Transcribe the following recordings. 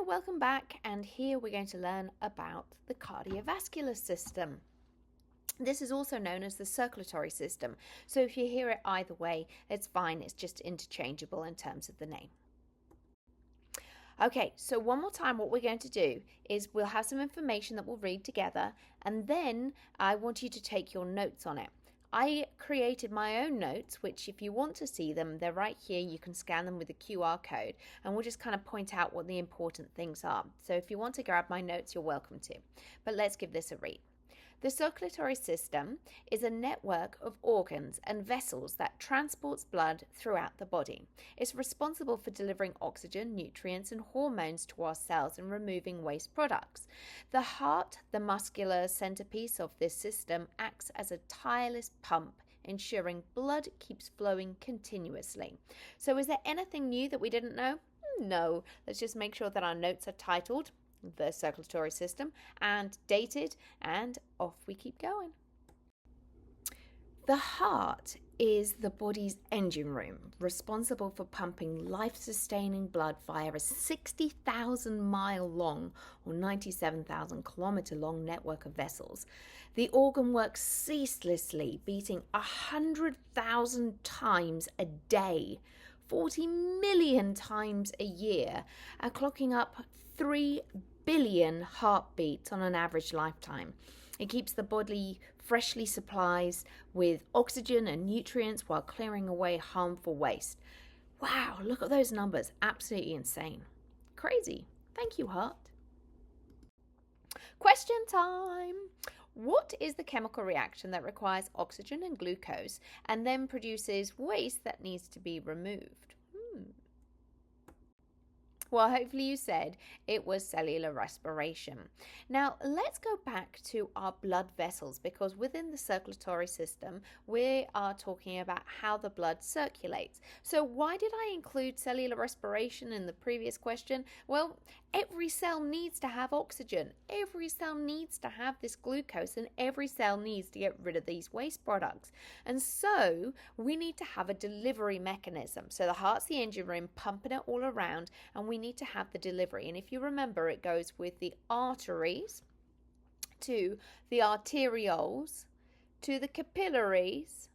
welcome back, and here we're going to learn about the cardiovascular system. This is also known as the circulatory system, so if you hear it either way, it's fine, it's just interchangeable in terms of the name. Okay, so one more time what we're going to do is we'll have some information that we'll read together, and then I want you to take your notes on it. I created my own notes, which if you want to see them, they're right here. You can scan them with a QR code, and we'll just kind of point out what the important things are. So if you want to grab my notes, you're welcome to. But let's give this a read. The circulatory system is a network of organs and vessels that transports blood throughout the body. It's responsible for delivering oxygen, nutrients, and hormones to our cells and removing waste products. The heart, the muscular centerpiece of this system, acts as a tireless pump, ensuring blood keeps flowing continuously. So is there anything new that we didn't know? No. Let's just make sure that our notes are titled the circulatory system and dated, and off we keep going. The heart is the body's engine room, responsible for pumping life-sustaining blood via a 60,000-mile long or 97,000 kilometer long network of vessels. The organ works ceaselessly, beating 100,000 times a day, 40 million times a year, clocking up 3 billion heartbeats on an average lifetime. It keeps the body freshly supplied with oxygen and nutrients while clearing away harmful waste. Wow, look at those numbers. Absolutely insane. Crazy. Thank you, heart. Question time. What is the chemical reaction that requires oxygen and glucose and then produces waste that needs to be removed? Well, hopefully you said it was cellular respiration. Now, let's go back to our blood vessels, because within the circulatory system, we are talking about how the blood circulates. So why did I include cellular respiration in the previous question? Well, every cell needs to have oxygen. Every cell needs to have this glucose, and every cell needs to get rid of these waste products. And so we need to have a delivery mechanism. So the heart's the engine room, pumping it all around, and we need to have the delivery. And if you remember, it goes with the arteries to the arterioles to the capillaries,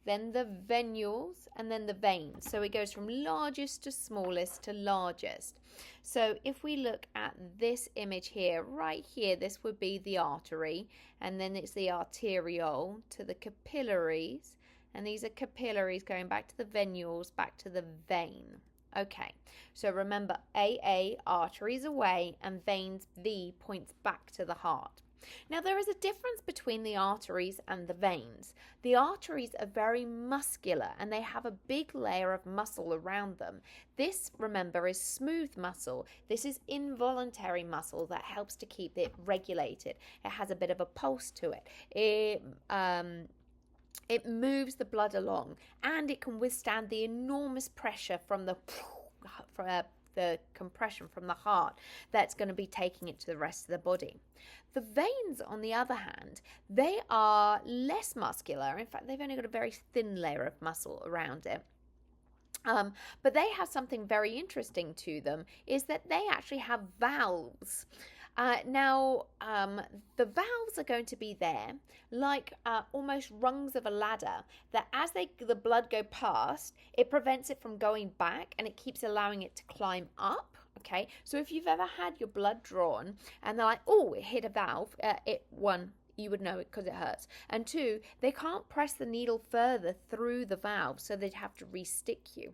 then the venules, and then the veins. So it goes from largest to smallest to largest. So if we look at this image here, right here, this would be the artery, and then it's the arteriole to the capillaries, and these are capillaries going back to the venules, back to the vein. Okay, so remember, AA, arteries away, and veins, V, points back to the heart. Now, there is a difference between the arteries and the veins. The arteries are very muscular, and they have a big layer of muscle around them. This, remember, is smooth muscle. This is involuntary muscle that helps to keep it regulated. It has a bit of a pulse to it. It moves the blood along, and it can withstand the enormous pressure from the compression from the heart that's going to be taking it to the rest of the body. The veins, on the other hand, they are less muscular. In fact, they've only got a very thin layer of muscle around it. But they have something very interesting to them, is that they actually have valves. The valves are going to be there like almost rungs of a ladder, that as the blood go past, it prevents it from going back, and it keeps allowing it to climb up. Okay, so if you've ever had your blood drawn and they're like, oh, it hit a valve, you would know it because it hurts, and two, they can't press the needle further through the valve, so they'd have to re-stick you.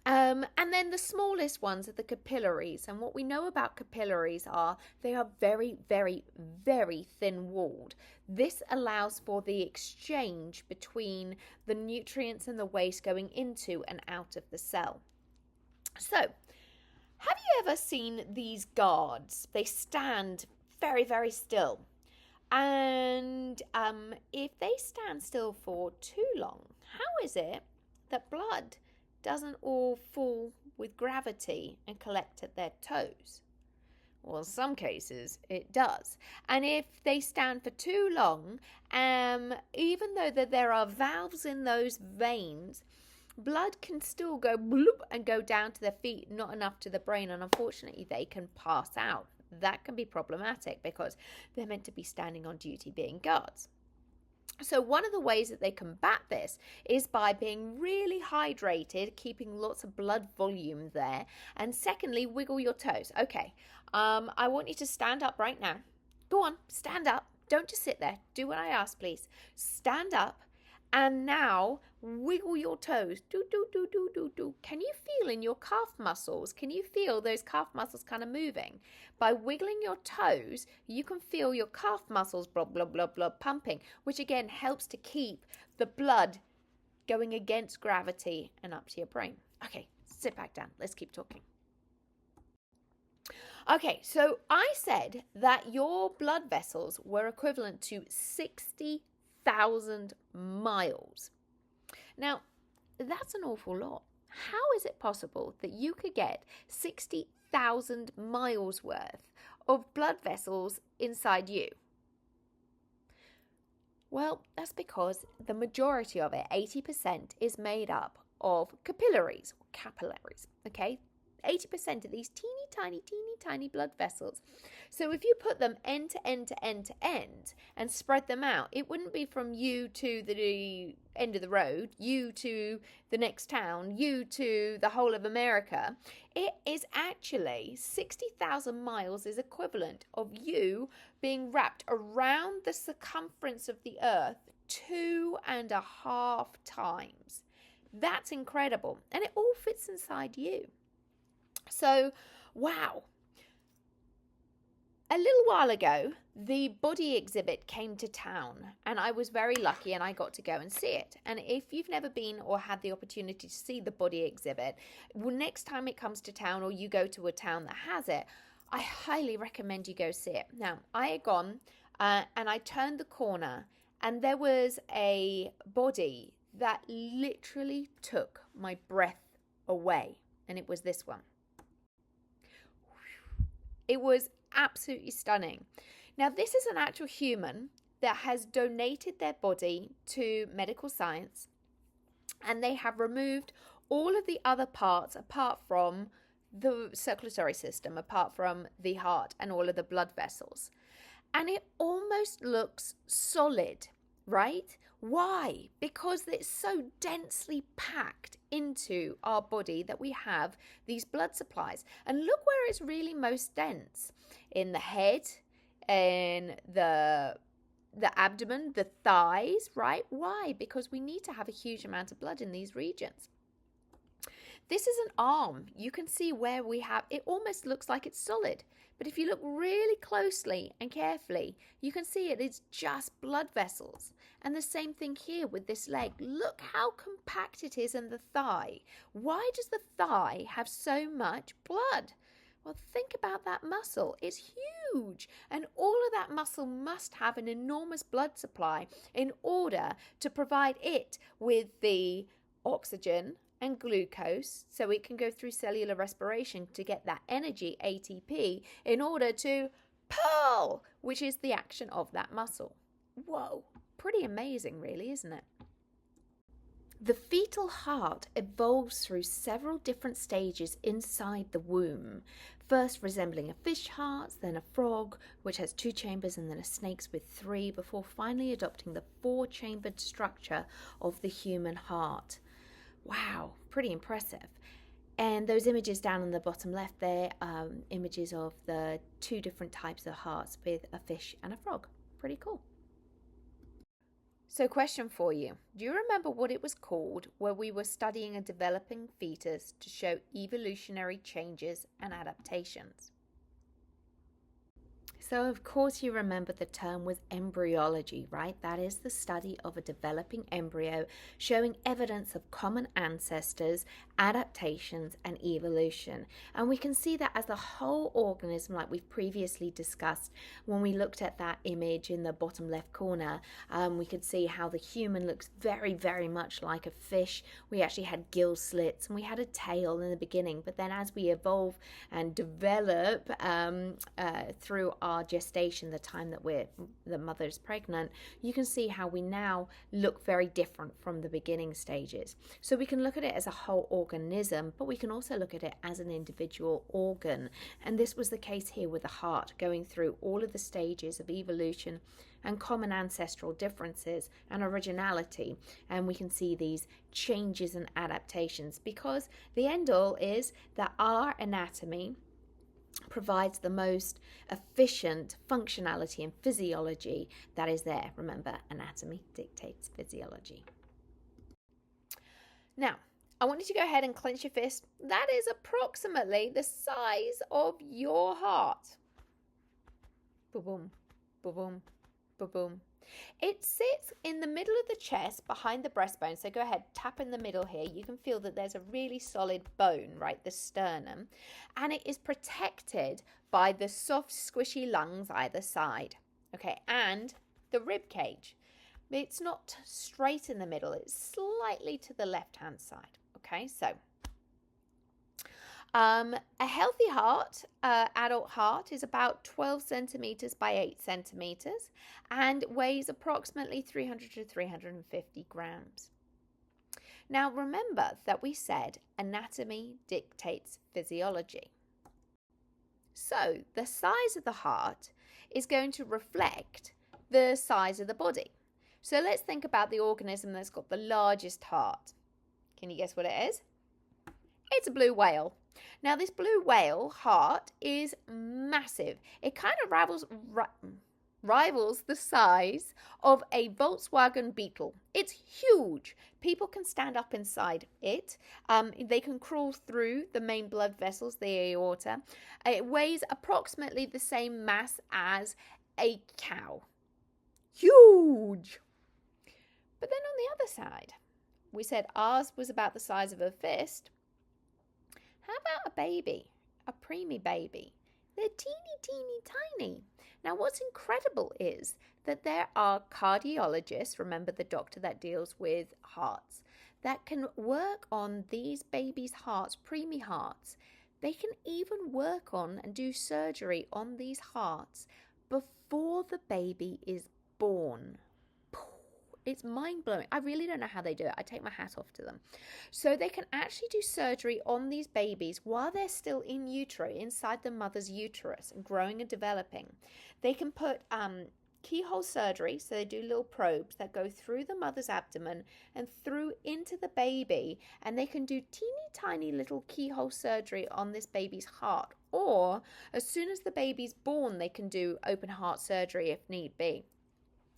And then the smallest ones are the capillaries. And what we know about capillaries are they are very, very, very thin-walled. This allows for the exchange between the nutrients and the waste going into and out of the cell. So, have you ever seen these guards? They stand very, very still. And if they stand still for too long, how is it that blood doesn't all fall with gravity and collect at their toes? Well, in some cases it does. And if they stand for too long, even though there are valves in those veins, blood can still go bloop and go down to their feet, not enough to the brain, and unfortunately they can pass out. That can be problematic because they're meant to be standing on duty being guards. So one of the ways that they combat this is by being really hydrated, keeping lots of blood volume there, and secondly, wiggle your toes. Okay, I want you to stand up right now. Go on, stand up. Don't just sit there. Do what I ask, please. Stand up. And now wiggle your toes. Do, do, do, do, do, do. Can you feel in your calf muscles? Can you feel those calf muscles kind of moving? By wiggling your toes, you can feel your calf muscles blah, blah, blah, blah, pumping, which again helps to keep the blood going against gravity and up to your brain. Okay, sit back down. Let's keep talking. Okay, so I said that your blood vessels were equivalent to 60,000 miles. Now, that's an awful lot. How is it possible that you could get 60,000 miles worth of blood vessels inside you? Well, that's because the majority of it, 80%, is made up of capillaries, okay? 80% of these teeny tiny blood vessels. So if you put them end to end to end to end and spread them out, it wouldn't be from you to the end of the road, you to the next town, you to the whole of America. It is actually 60,000 miles is equivalent of you being wrapped around the circumference of the earth 2.5 times. That's incredible. And it all fits inside you. So, wow. A little while ago, the body exhibit came to town and I was very lucky and I got to go and see it. And if you've never been or had the opportunity to see the body exhibit, well, next time it comes to town or you go to a town that has it, I highly recommend you go see it. Now, I had gone and I turned the corner and there was a body that literally took my breath away. And it was this one. It was absolutely stunning. Now, this is an actual human that has donated their body to medical science, and they have removed all of the other parts apart from the circulatory system, apart from the heart and all of the blood vessels. And it almost looks solid, right? Why? Because it's so densely packed into our body that we have these blood supplies. And look where it's really most dense. In the head, in the abdomen, the thighs, right? Why? Because we need to have a huge amount of blood in these regions. This is an arm. You can see where we have, it almost looks like it's solid. But if you look really closely and carefully, you can see it is just blood vessels. And the same thing here with this leg. Look how compact it is in the thigh. Why does the thigh have so much blood? Well, think about that muscle. It's huge. And all of that muscle must have an enormous blood supply in order to provide it with the oxygen and glucose so it can go through cellular respiration to get that energy, ATP, in order to pull, which is the action of that muscle. Whoa, pretty amazing really, isn't it? The fetal heart evolves through several different stages inside the womb, first resembling a fish heart, then a frog, which has 2 chambers, and then a snake's with 3, before finally adopting the 4-chambered structure of the human heart. Wow, pretty impressive. And those images down on the bottom left there, images of the 2 different types of hearts with a fish and a frog. Pretty cool. So question for you. Do you remember what it was called where we were studying a developing fetus to show evolutionary changes and adaptations? So, of course, you remember the term was embryology, right? That is the study of a developing embryo showing evidence of common ancestors, adaptations, and evolution. And we can see that as a whole organism, like we've previously discussed when we looked at that image in the bottom left corner. We could see how the human looks very, very much like a fish. We actually had gill slits and we had a tail in the beginning. But then as we evolve and develop through our our gestation, the time that the mother is pregnant, you can see how we now look very different from the beginning stages. So we can look at it as a whole organism, but we can also look at it as an individual organ. And this was the case here with the heart, going through all of the stages of evolution and common ancestral differences and originality. And we can see these changes and adaptations, because the end all is that our anatomy provides the most efficient functionality and physiology that is there. Remember, anatomy dictates physiology. Now, I want you to go ahead and clench your fist. That is approximately the size of your heart. Boom, boom, boom, boom, boom. It sits in the middle of the chest behind the breastbone. So go ahead, tap in the middle here. You can feel that there's a really solid bone, right? The sternum. And it is protected by the soft, squishy lungs either side. Okay, and the rib cage. It's not straight in the middle. It's slightly to the left-hand side. Okay, so a healthy heart, adult heart, is about 12 centimeters by 8 centimeters and weighs approximately 300 to 350 grams. Now, remember that we said anatomy dictates physiology. So the size of the heart is going to reflect the size of the body. So let's think about the organism that's got the largest heart. Can you guess what it is? It's a blue whale. Now, this blue whale heart is massive. It kind of rivals the size of a Volkswagen Beetle. It's huge. People can stand up inside it. They can crawl through the main blood vessels, the aorta. It weighs approximately the same mass as a cow. Huge. But then on the other side, we said ours was about the size of a fist. How about a baby, a preemie baby? They're teeny, teeny, tiny. Now, what's incredible is that there are cardiologists, remember the doctor that deals with hearts, that can work on these babies' hearts, preemie hearts. They can even work on and do surgery on these hearts before the baby is born. It's mind-blowing. I really don't know how they do it. I take my hat off to them. So they can actually do surgery on these babies while they're still in utero, inside the mother's uterus, and growing and developing. They can put keyhole surgery, so they do little probes that go through the mother's abdomen and through into the baby, and they can do teeny tiny little keyhole surgery on this baby's heart. Or as soon as the baby's born, they can do open heart surgery if need be.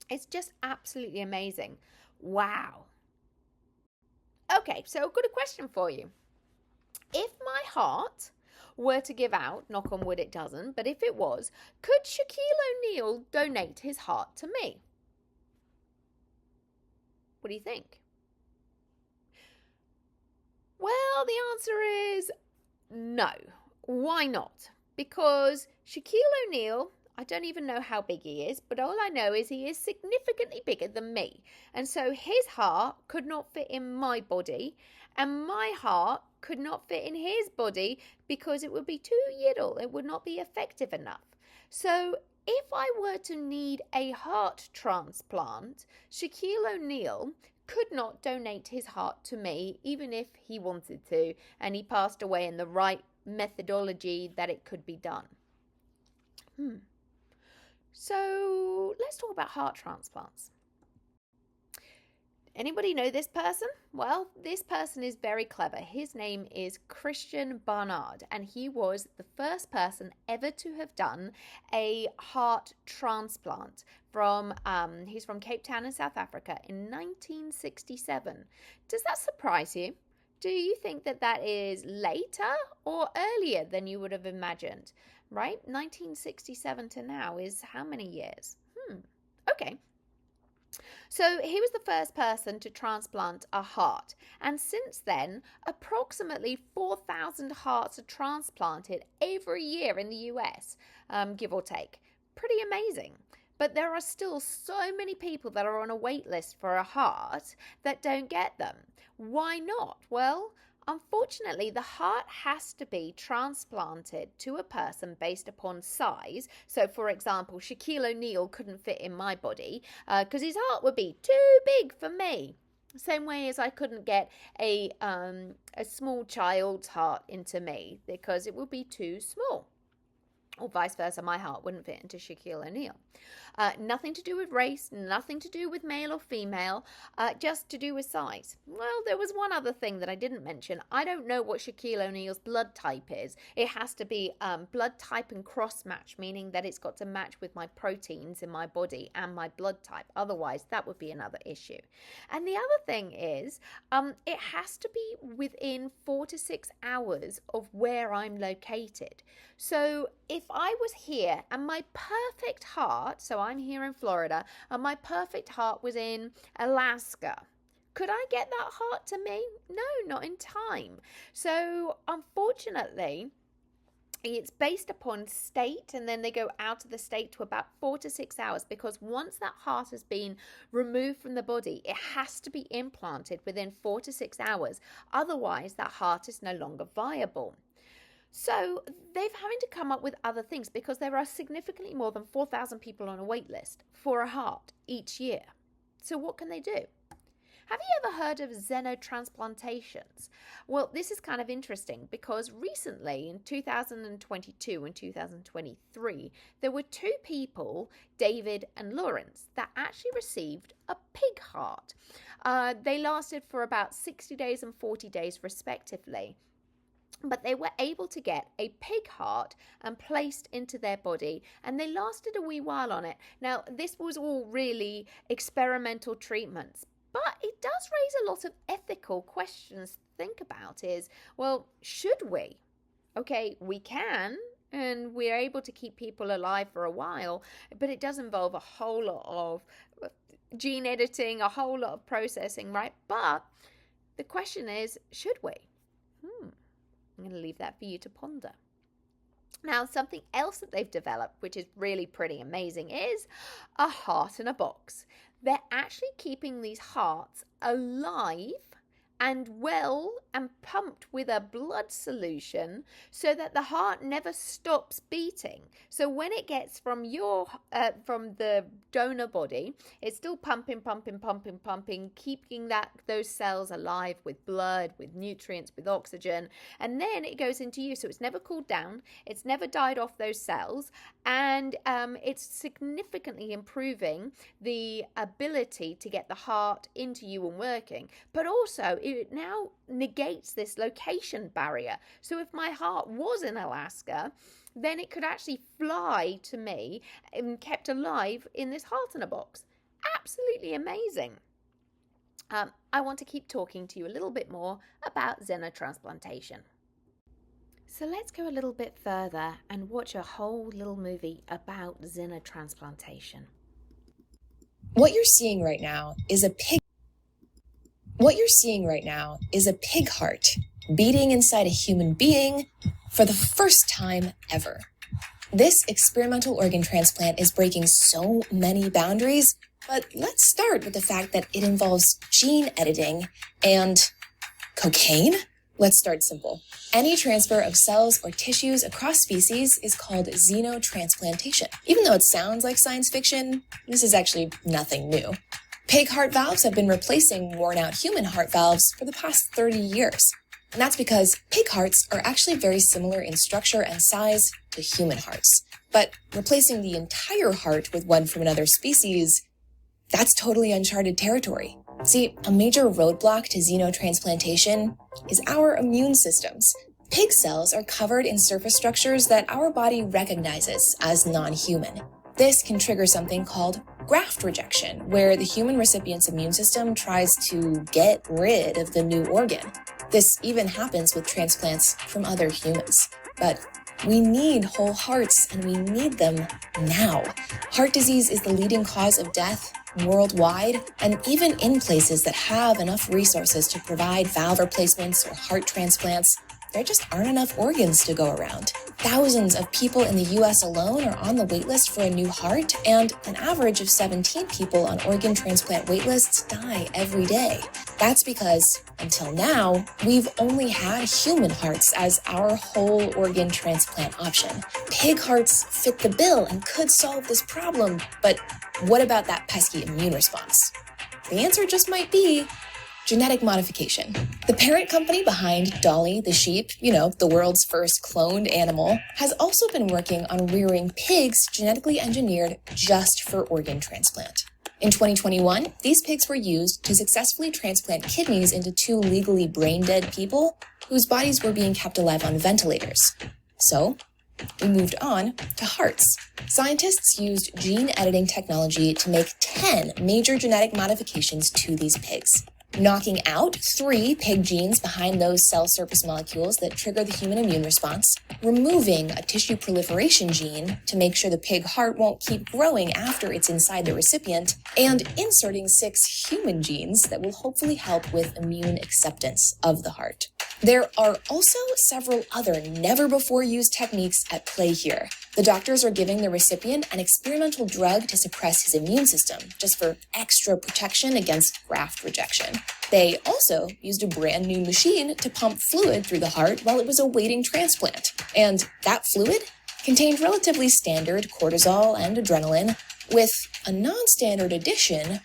It's just absolutely amazing. Wow. Okay, so I've got a question for you. If my heart were to give out, knock on wood it doesn't, but if it was, could Shaquille O'Neal donate his heart to me? What do you think? Well, the answer is no. Why not? Because Shaquille O'Neal, I don't even know how big he is, but all I know is he is significantly bigger than me. And so his heart could not fit in my body, and my heart could not fit in his body because it would be too little. It would not be effective enough. So if I were to need a heart transplant, Shaquille O'Neal could not donate his heart to me, even if he wanted to, and he passed away in the right methodology that it could be done. So let's talk about heart transplants. Anybody know this person? Well, this person is very clever. His name is Christian Barnard, and he was the first person ever to have done a heart transplant he's from Cape Town in South Africa in 1967. Does that surprise you? Do you think that that is later or earlier than you would have imagined? Right? 1967 to now is how many years? Okay. So he was the first person to transplant a heart. And since then, approximately 4,000 hearts are transplanted every year in the US, give or take. Pretty amazing. But there are still so many people that are on a wait list for a heart that don't get them. Why not? Well, Unfortunately, the heart has to be transplanted to a person based upon size. So, for example, Shaquille O'Neal couldn't fit in my body because his heart would be too big for me. Same way as I couldn't get a small child's heart into me because it would be too small. Or vice versa, my heart wouldn't fit into Shaquille O'Neal. Nothing to do with race, nothing to do with male or female, just to do with size. Well, there was one other thing that I didn't mention. I don't know what Shaquille O'Neal's blood type is. It has to be blood type and cross-match, meaning that it's got to match with my proteins in my body and my blood type. Otherwise, that would be another issue. And the other thing is, it has to be within 4 to 6 hours of where I'm located. So if I was here and my perfect heart, so I'm here in Florida, and my perfect heart was in Alaska, could I get that heart to me? No, not in time. So unfortunately, it's based upon state, and then they go out of the state to about 4 to 6 hours, because once that heart has been removed from the body, it has to be implanted within 4 to 6 hours. Otherwise, that heart is no longer viable. So they've having to come up with other things because there are significantly more than 4,000 people on a wait list for a heart each year. So what can they do? Have you ever heard of xenotransplantations? Well, this is kind of interesting because recently in 2022 and 2023, there were 2 people, David and Lawrence, that actually received a pig heart. They lasted for about 60 days and 40 days respectively. But they were able to get a pig heart and placed into their body, and they lasted a wee while on it. Now, this was all really experimental treatments, but it does raise a lot of ethical questions to think about is, well, should we? Okay, we can, and we're able to keep people alive for a while, but it does involve a whole lot of gene editing, a whole lot of processing, right? But the question is, should we? I'm going to leave that for you to ponder. Now, something else that they've developed, which is really pretty amazing, is a heart in a box. They're actually keeping these hearts alive and well and pumped with a blood solution so that the heart never stops beating. So when it gets from from the donor body, it's still pumping, keeping those cells alive with blood, with nutrients, with oxygen, and then it goes into you. So it's never cooled down, it's never died off those cells, and it's significantly improving the ability to get the heart into you and working, but also it now negates this location barrier. So if my heart was in Alaska, then it could actually fly to me and kept alive in this heart in a box. Absolutely amazing. I want to keep talking to you a little bit more about xenotransplantation. So let's go a little bit further and watch a whole little movie about xenotransplantation. What you're seeing right now is a pig heart beating inside a human being for the first time ever. This experimental organ transplant is breaking so many boundaries, but let's start with the fact that it involves gene editing and cocaine. Let's start simple. Any transfer of cells or tissues across species is called xenotransplantation. Even though it sounds like science fiction, this is actually nothing new. Pig heart valves have been replacing worn-out human heart valves for the past 30 years. And that's because pig hearts are actually very similar in structure and size to human hearts. But replacing the entire heart with one from another species, that's totally uncharted territory. See, a major roadblock to xenotransplantation is our immune systems. Pig cells are covered in surface structures that our body recognizes as non-human. This can trigger something called graft rejection, where the human recipient's immune system tries to get rid of the new organ. This even happens with transplants from other humans. But we need whole hearts, and we need them now. Heart disease is the leading cause of death worldwide, and even in places that have enough resources to provide valve replacements or heart transplants, there just aren't enough organs to go around. Thousands of people in the US alone are on the waitlist for a new heart, and an average of 17 people on organ transplant waitlists die every day. That's because, until now, we've only had human hearts as our whole organ transplant option. Pig hearts fit the bill and could solve this problem, but what about that pesky immune response? The answer just might be genetic modification. The parent company behind Dolly the sheep, the world's first cloned animal, has also been working on rearing pigs genetically engineered just for organ transplant. In 2021, these pigs were used to successfully transplant kidneys into 2 legally brain-dead people whose bodies were being kept alive on ventilators. So, we moved on to hearts. Scientists used gene editing technology to make 10 major genetic modifications to these pigs, knocking out 3 pig genes behind those cell surface molecules that trigger the human immune response, removing a tissue proliferation gene to make sure the pig heart won't keep growing after it's inside the recipient, and inserting 6 human genes that will hopefully help with immune acceptance of the heart. There are also several other never-before-used techniques at play here. The doctors are giving the recipient an experimental drug to suppress his immune system, just for extra protection against graft rejection. They also used a brand new machine to pump fluid through the heart while it was awaiting transplant. And that fluid contained relatively standard cortisol and adrenaline, with a non-standard addition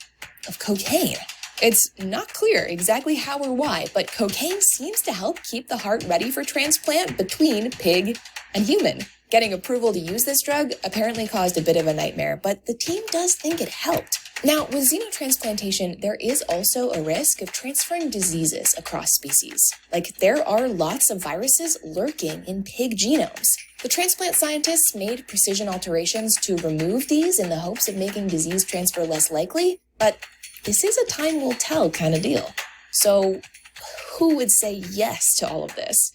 of cocaine. It's not clear exactly how or why, but cocaine seems to help keep the heart ready for transplant between pig and human. Getting approval to use this drug apparently caused a bit of a nightmare, but the team does think it helped. Now, with xenotransplantation, there is also a risk of transferring diseases across species. Like, there are lots of viruses lurking in pig genomes. The transplant scientists made precision alterations to remove these in the hopes of making disease transfer less likely, but this is a time will tell kind of deal. So, who would say yes to all of this?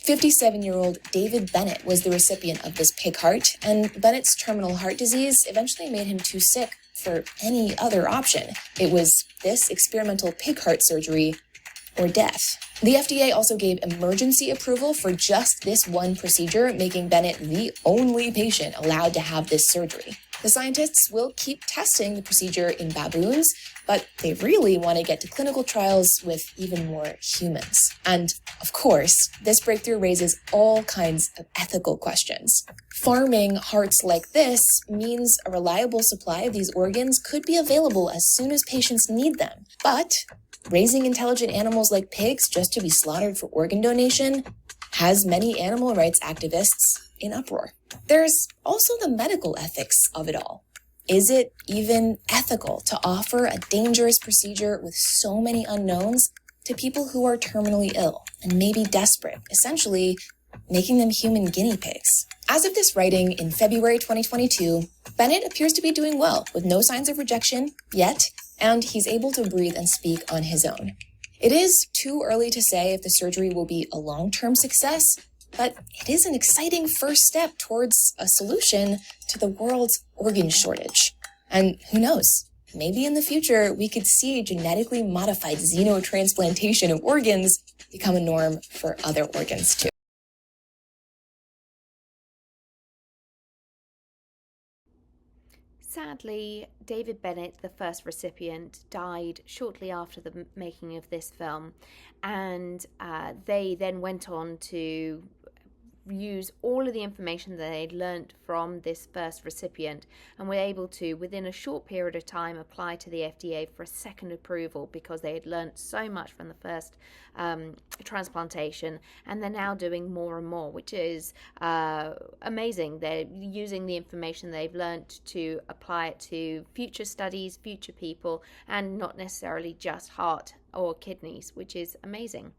57-year-old David Bennett was the recipient of this pig heart, and Bennett's terminal heart disease eventually made him too sick for any other option. It was this experimental pig heart surgery or death. The FDA also gave emergency approval for just this one procedure, making Bennett the only patient allowed to have this surgery. The scientists will keep testing the procedure in baboons, but they really want to get to clinical trials with even more humans. And, of course, this breakthrough raises all kinds of ethical questions. Farming hearts like this means a reliable supply of these organs could be available as soon as patients need them. But raising intelligent animals like pigs just to be slaughtered for organ donation has many animal rights activists in uproar. There's also the medical ethics of it all. Is it even ethical to offer a dangerous procedure with so many unknowns to people who are terminally ill and maybe desperate, essentially making them human guinea pigs? As of this writing in February 2022, Bennett appears to be doing well with no signs of rejection yet, and he's able to breathe and speak on his own. It is too early to say if the surgery will be a long-term success, but it is an exciting first step towards a solution to the world's organ shortage. And who knows, maybe in the future we could see genetically modified xenotransplantation of organs become a norm for other organs too. Sadly, David Bennett, the first recipient, died shortly after the making of this film, and they then went on to use all of the information that they'd learnt from this first recipient and were able to, within a short period of time, apply to the FDA for a second approval because they had learnt so much from the first transplantation, and they're now doing more and more, which is amazing. They're using the information they've learnt to apply it to future studies, future people, and not necessarily just heart or kidneys, which is amazing.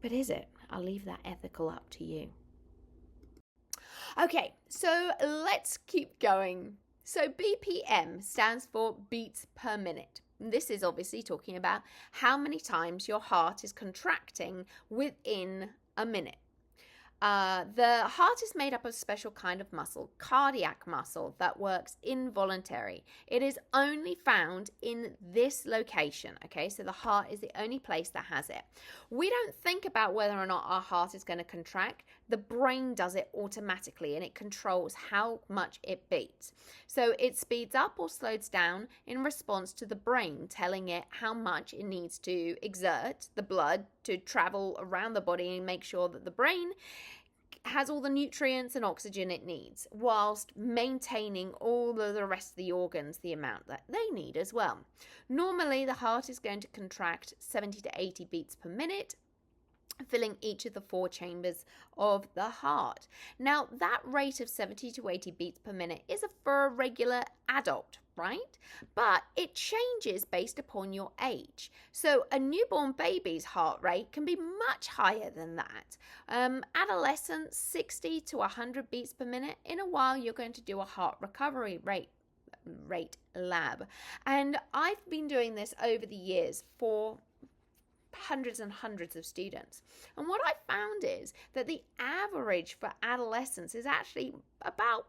But is it? I'll leave that ethical up to you. Okay, so let's keep going. So BPM stands for beats per minute. This is obviously talking about how many times your heart is contracting within a minute. The heart is made up of a special kind of muscle, cardiac muscle, that works involuntary. It is only found in this location, okay? So the heart is the only place that has it. We don't think about whether or not our heart is going to contract. The brain does it automatically, and it controls how much it beats. So it speeds up or slows down in response to the brain telling it how much it needs to exert the blood to travel around the body and make sure that the brain has all the nutrients and oxygen it needs, whilst maintaining all of the rest of the organs the amount that they need as well. Normally, the heart is going to contract 70 to 80 beats per minute, filling each of the 4 chambers of the heart. Now, that rate of 70 to 80 beats per minute is for a regular adult, right? But it changes based upon your age. So a newborn baby's heart rate can be much higher than that. Adolescents, 60 to 100 beats per minute. In a while, you're going to do a heart recovery rate lab. And I've been doing this over the years for hundreds and hundreds of students. And what I found is that the average for adolescents is actually about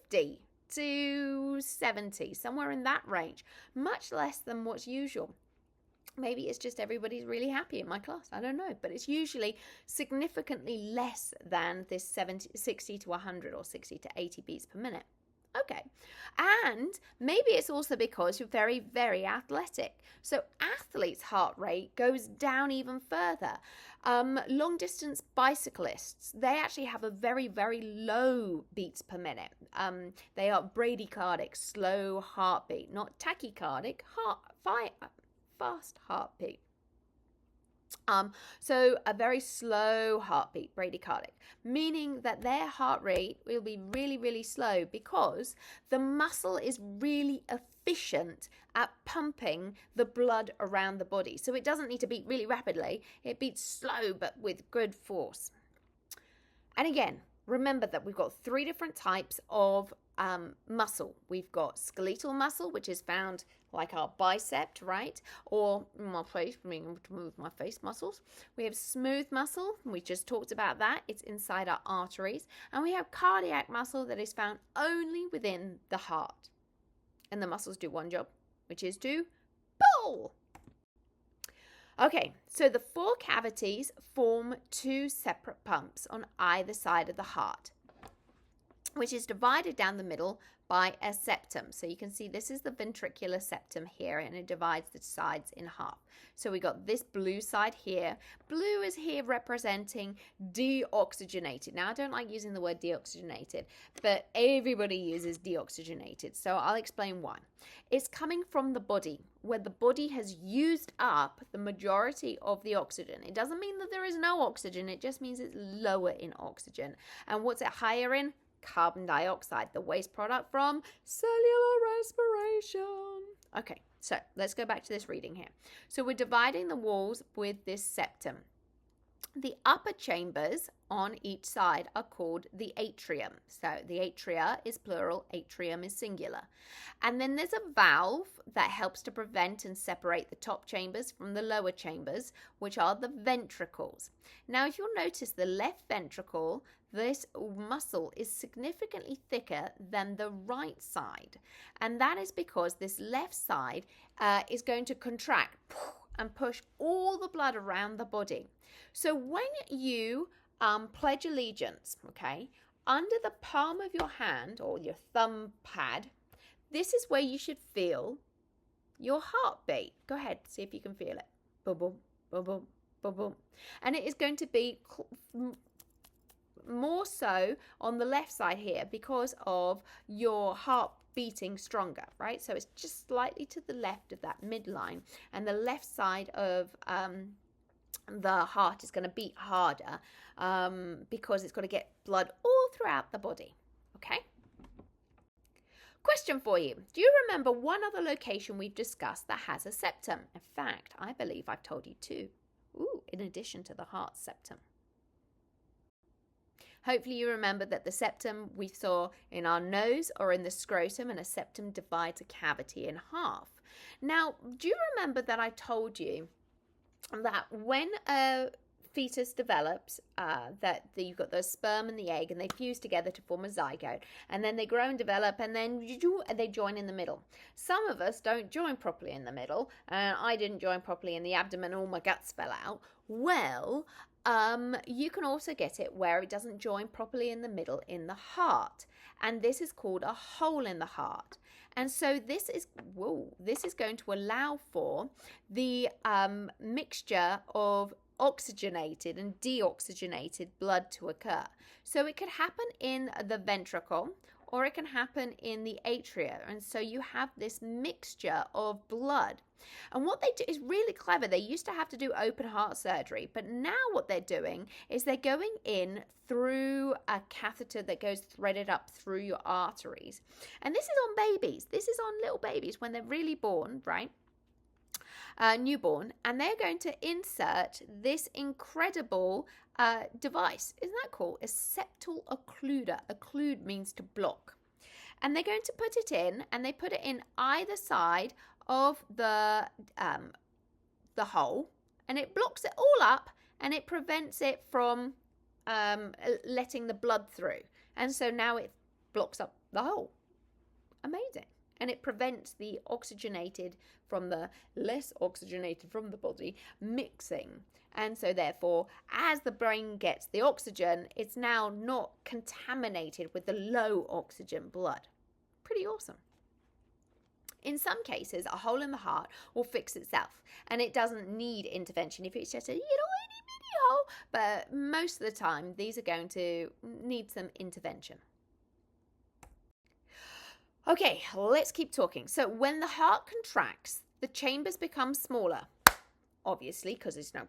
50 to 70, somewhere in that range, much less than what's usual. Maybe it's just everybody's really happy in my class. I don't know. But it's usually significantly less than this 60 to 100 or 60 to 80 beats per minute. Okay, and maybe it's also because you're very, very athletic. So athletes' heart rate goes down even further. Long distance bicyclists, they actually have a very, very low beats per minute. They are bradycardic, slow heartbeat, not tachycardic, fast heartbeat. So a very slow heartbeat, bradycardic, meaning that their heart rate will be really, really slow because the muscle is really efficient at pumping the blood around the body. So it doesn't need to beat really rapidly. It beats slow, but with good force. And again, remember that we've got 3 different types of muscle. We've got skeletal muscle, which is found like our bicep, right? Or my face, being able to move my face muscles. We have smooth muscle. We just talked about that. It's inside our arteries. And we have cardiac muscle that is found only within the heart. And the muscles do one job, which is to pull. Okay, so the 4 cavities form 2 separate pumps on either side of the heart, which is divided down the middle by a septum. So you can see this is the ventricular septum here, and it divides the sides in half. So we got this blue side here. Blue is here representing deoxygenated. Now, I don't like using the word deoxygenated, but everybody uses deoxygenated. So I'll explain why. It's coming from the body, where the body has used up the majority of the oxygen. It doesn't mean that there is no oxygen. It just means it's lower in oxygen. And what's it higher in? Carbon dioxide, the waste product from cellular respiration. Okay, so let's go back to this reading here. So we're dividing the walls with this septum. The upper chambers on each side are called the atrium. So the atria is plural, atrium is singular. And then there's a valve that helps to prevent and separate the top chambers from the lower chambers, which are the ventricles. Now, if you'll notice the left ventricle, this muscle is significantly thicker than the right side. And that is because this left side is going to contract and push all the blood around the body. So when you pledge allegiance, okay, under the palm of your hand or your thumb pad, this is where you should feel your heartbeat. Go ahead, see if you can feel it. Boom, boom, boom, boom, boom, boom. And it is going to be more so on the left side here because of your heart beating stronger, right? So it's just slightly to the left of that midline, and the left side of the heart is going to beat harder because it's got to get blood all throughout the body. Okay? Question for you. Do you remember one other location we've discussed that has a septum? In fact, I believe I've told you 2. In addition to the heart septum. Hopefully you remember that the septum we saw in our nose or in the scrotum, and a septum divides a cavity in half. Now, do you remember that I told you that when a fetus develops, that you've got the sperm and the egg, and they fuse together to form a zygote, and then they grow and develop, and then they join in the middle. Some of us don't join properly in the middle, and I didn't join properly in the abdomen, all my guts fell out. Well, you can also get it where it doesn't join properly in the middle in the heart, and this is called a hole in the heart. And so this is going to allow for the mixture of oxygenated and deoxygenated blood to occur. So it could happen in the ventricle, or it can happen in the atria. And so you have this mixture of blood. And what they do is really clever. They used to have to do open heart surgery, but now what they're doing is they're going in through a catheter that goes threaded up through your arteries. And this is on babies. This is on little babies when they're really born, right? Newborn, and they're going to insert this incredible device. Isn't that cool? A septal occluder. Occlude means to block. And they're going to put it in, and they put it in either side of the hole, and it blocks it all up, and it prevents it from letting the blood through. And so now it blocks up the hole. Amazing. And it prevents the oxygenated from the less oxygenated from the body mixing. And so therefore, as the brain gets the oxygen, it's now not contaminated with the low oxygen blood. Pretty awesome. In some cases, a hole in the heart will fix itself, and it doesn't need intervention if it's just a itty bitty hole. But most of the time, these are going to need some intervention. Okay, let's keep talking. So when the heart contracts, the chambers become smaller, obviously, because it's now,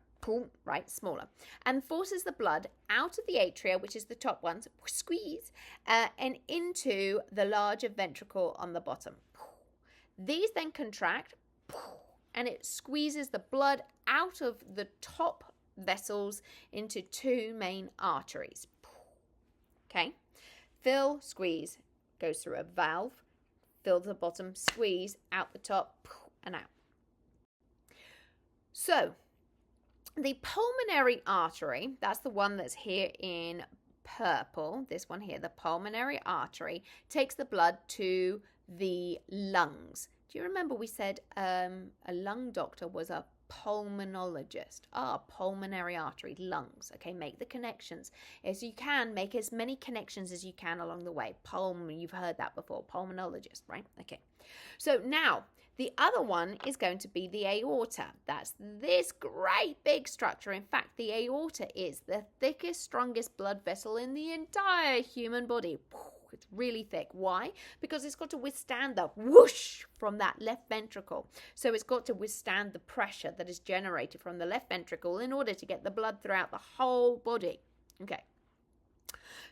right, smaller, and forces the blood out of the atria, which is the top ones, squeeze, and into the larger ventricle on the bottom. These then contract, and it squeezes the blood out of the top vessels into two main arteries. Okay, fill, squeeze, goes through a valve, fill the bottom, squeeze, out the top, and out. So, the pulmonary artery, that's the one that's here in purple, this one here, the pulmonary artery, takes the blood to the lungs. Do you remember we said a lung doctor was a pulmonologist? Pulmonary artery, lungs. Okay, make the connections as you can. Make as many connections as you can along the way. You've heard that before. Pulmonologist, right? Okay. So now the other one is going to be the aorta. That's this great big structure. In fact, the aorta is the thickest, strongest blood vessel in the entire human body. It's really thick. Why? Because it's got to withstand the whoosh from that left ventricle. So it's got to withstand the pressure that is generated from the left ventricle in order to get the blood throughout the whole body. Okay.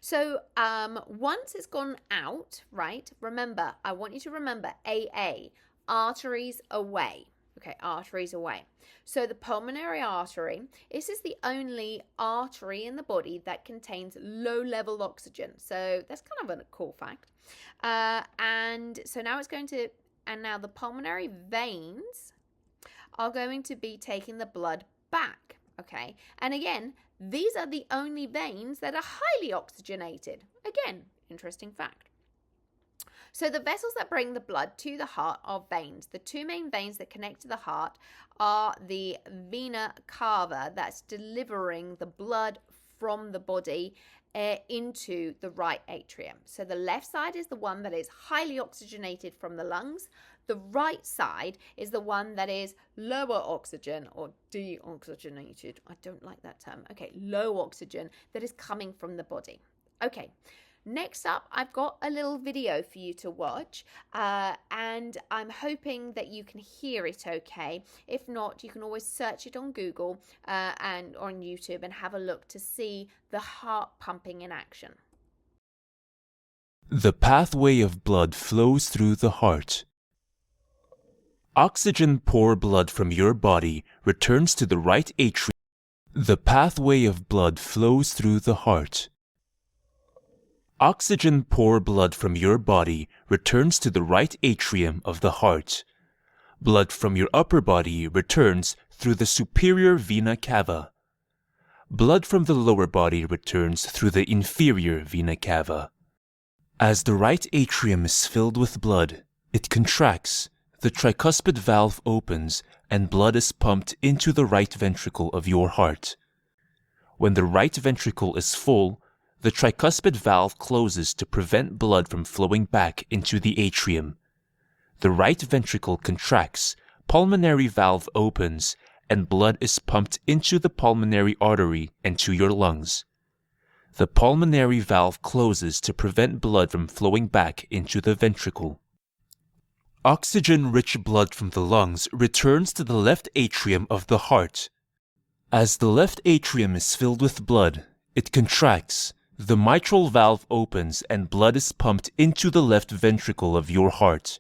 So once it's gone out, right, remember, I want you to remember AA, arteries away. Okay, arteries away. So the pulmonary artery, this is the only artery in the body that contains low-level oxygen. So that's kind of a cool fact. And so now now the pulmonary veins are going to be taking the blood back. Okay, and again, these are the only veins that are highly oxygenated. Again, interesting fact. So the vessels that bring the blood to the heart are veins. The two main veins that connect to the heart are the vena cava, that's delivering the blood from the body into the right atrium. So the left side is the one that is highly oxygenated from the lungs. The right side is the one that is lower oxygen or deoxygenated. I don't like that term. Okay, low oxygen that is coming from the body. Okay. Next up, I've got a little video for you to watch, and I'm hoping that you can hear it okay. If not, you can always search it on Google and on YouTube and have a look to see the heart pumping in action. The pathway of blood flows through the heart. Oxygen-poor blood from your body returns to the right atrium. The pathway of blood flows through the heart. Oxygen-poor blood from your body returns to the right atrium of the heart. Blood from your upper body returns through the superior vena cava. blood from the lower body returns through the inferior vena cava. As the right atrium is filled with blood, it contracts, the tricuspid valve opens, and blood is pumped into the right ventricle of your heart. When the right ventricle is full, the tricuspid valve closes to prevent blood from flowing back into the atrium. The right ventricle contracts, pulmonary valve opens, and blood is pumped into the pulmonary artery and to your lungs. The pulmonary valve closes to prevent blood from flowing back into the ventricle. Oxygen-rich blood from the lungs returns to the left atrium of the heart. As the left atrium is filled with blood, it contracts, the mitral valve opens, and blood is pumped into the left ventricle of your heart.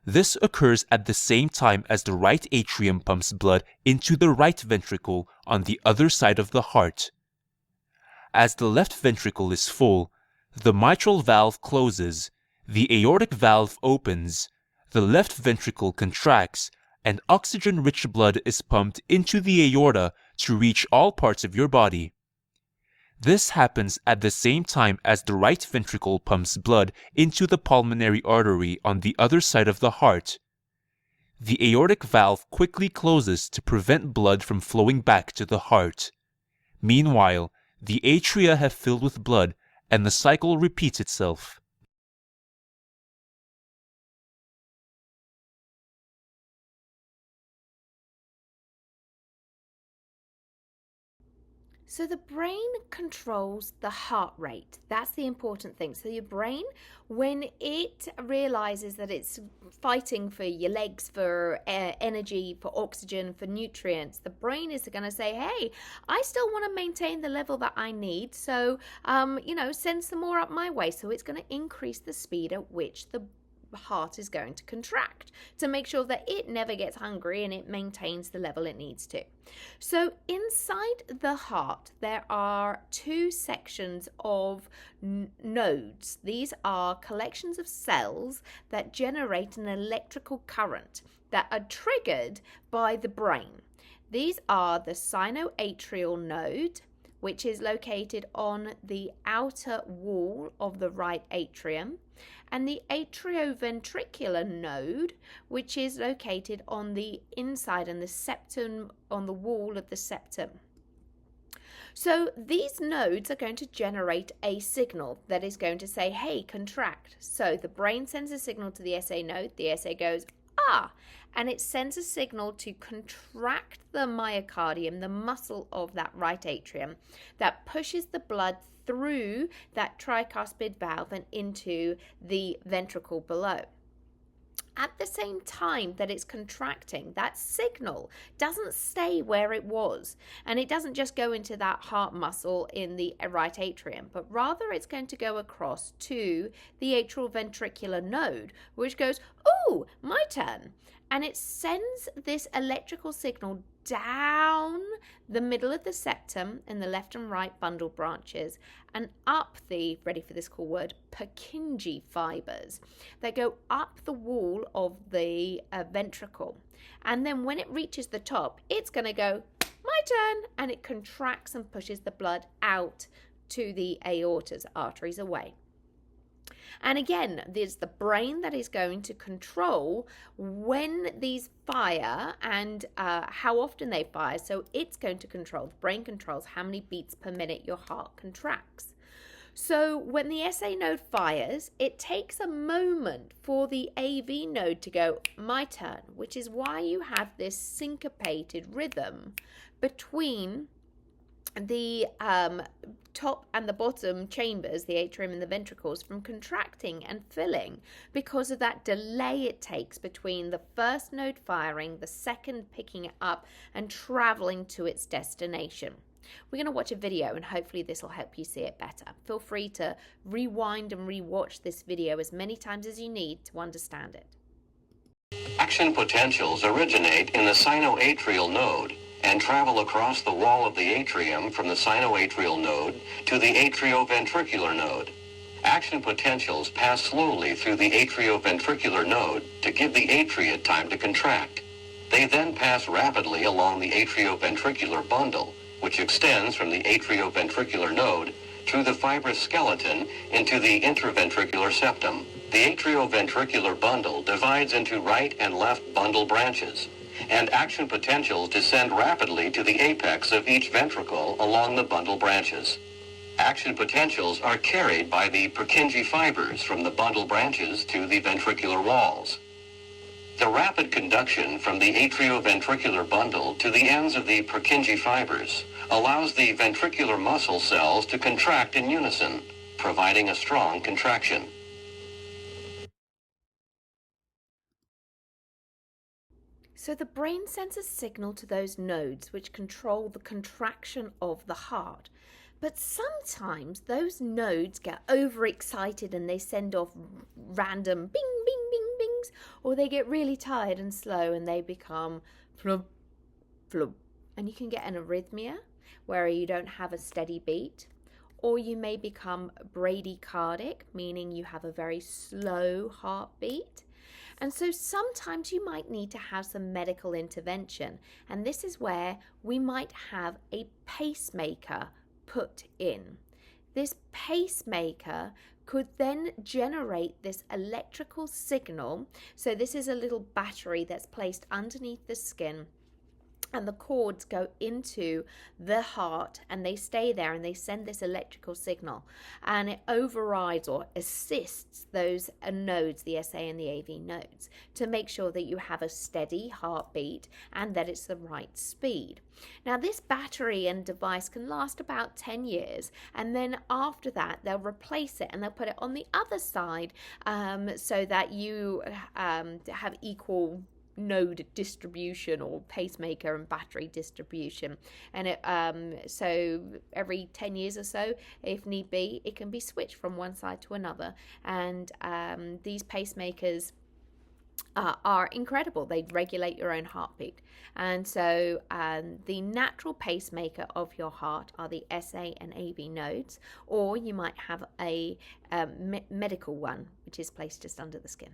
This occurs at the same time as the right atrium pumps blood into the right ventricle on the other side of the heart. As the left ventricle is full, the mitral valve closes, the aortic valve opens, the left ventricle contracts, and oxygen-rich blood is pumped into the aorta to reach all parts of your body. This happens at the same time as the right ventricle pumps blood into the pulmonary artery on the other side of the heart. The aortic valve quickly closes to prevent blood from flowing back to the heart. Meanwhile, the atria have filled with blood, and the cycle repeats itself. So the brain controls the heart rate. That's the important thing. So your brain, when it realizes that it's fighting for your legs, for energy, for oxygen, for nutrients, the brain is going to say, hey, I still want to maintain the level that I need. So, send some more up my way. So it's going to increase the speed at which the heart is going to contract to make sure that it never gets hungry and it maintains the level it needs to. So inside the heart there are two sections of nodes. These are collections of cells that generate an electrical current that are triggered by the brain. These are the sinoatrial node, which is located on the outer wall of the right atrium, and the atrioventricular node, which is located on the inside and the septum, on the wall of the septum. So these nodes are going to generate a signal that is going to say, hey, contract. So the brain sends a signal to the SA node, the SA goes, and it sends a signal to contract the myocardium, the muscle of that right atrium, that pushes the blood through that tricuspid valve and into the ventricle below. At the same time that it's contracting, that signal doesn't stay where it was, and it doesn't just go into that heart muscle in the right atrium, but rather it's going to go across to the atrial ventricular node, which goes, oh, my turn. And it sends this electrical signal down the middle of the septum in the left and right bundle branches and up the, ready for this cool word, Purkinje fibers that go up the wall of the ventricle. And then when it reaches the top, it's going to go, my turn, and it contracts and pushes the blood out to the aorta's arteries away. And again, there's the brain that is going to control when these fire and how often they fire. So it's going to control, the brain controls how many beats per minute your heart contracts. So when the SA node fires, it takes a moment for the AV node to go, my turn, which is why you have this syncopated rhythm between the top and the bottom chambers, the atrium and the ventricles, from contracting and filling because of that delay it takes between the first node firing, the second picking it up and traveling to its destination. We're going to watch a video and hopefully this will help you see it better. Feel free to rewind and rewatch this video as many times as you need to understand it. Action potentials originate in the sinoatrial node and travel across the wall of the atrium from the sinoatrial node to the atrioventricular node. Action potentials pass slowly through the atrioventricular node to give the atria time to contract. They then pass rapidly along the atrioventricular bundle, which extends from the atrioventricular node through the fibrous skeleton into the interventricular septum. The atrioventricular bundle divides into right and left bundle branches, and action potentials descend rapidly to the apex of each ventricle along the bundle branches. Action potentials are carried by the Purkinje fibers from the bundle branches to the ventricular walls. The rapid conduction from the atrioventricular bundle to the ends of the Purkinje fibers allows the ventricular muscle cells to contract in unison, providing a strong contraction. So the brain sends a signal to those nodes which control the contraction of the heart. But sometimes those nodes get overexcited and they send off random bing, bing, bing, bings, or they get really tired and slow and they become flub, flub. And you can get an arrhythmia where you don't have a steady beat, or you may become bradycardic, meaning you have a very slow heartbeat. And so sometimes you might need to have some medical intervention, and this is where we might have a pacemaker put in. This pacemaker could then generate this electrical signal. So this is a little battery that's placed underneath the skin, and the cords go into the heart and they stay there and they send this electrical signal, and it overrides or assists those nodes, the SA and the AV nodes, to make sure that you have a steady heartbeat and that it's the right speed. Now this battery and device can last about 10 years, and then after that they'll replace it and they'll put it on the other side, so that you have equal node distribution, or pacemaker and battery distribution. And so every 10 years or so, if need be, it can be switched from one side to another. And these pacemakers are incredible. They regulate your own heartbeat. And so the natural pacemaker of your heart are the SA and AV nodes, or you might have a medical one, which is placed just under the skin.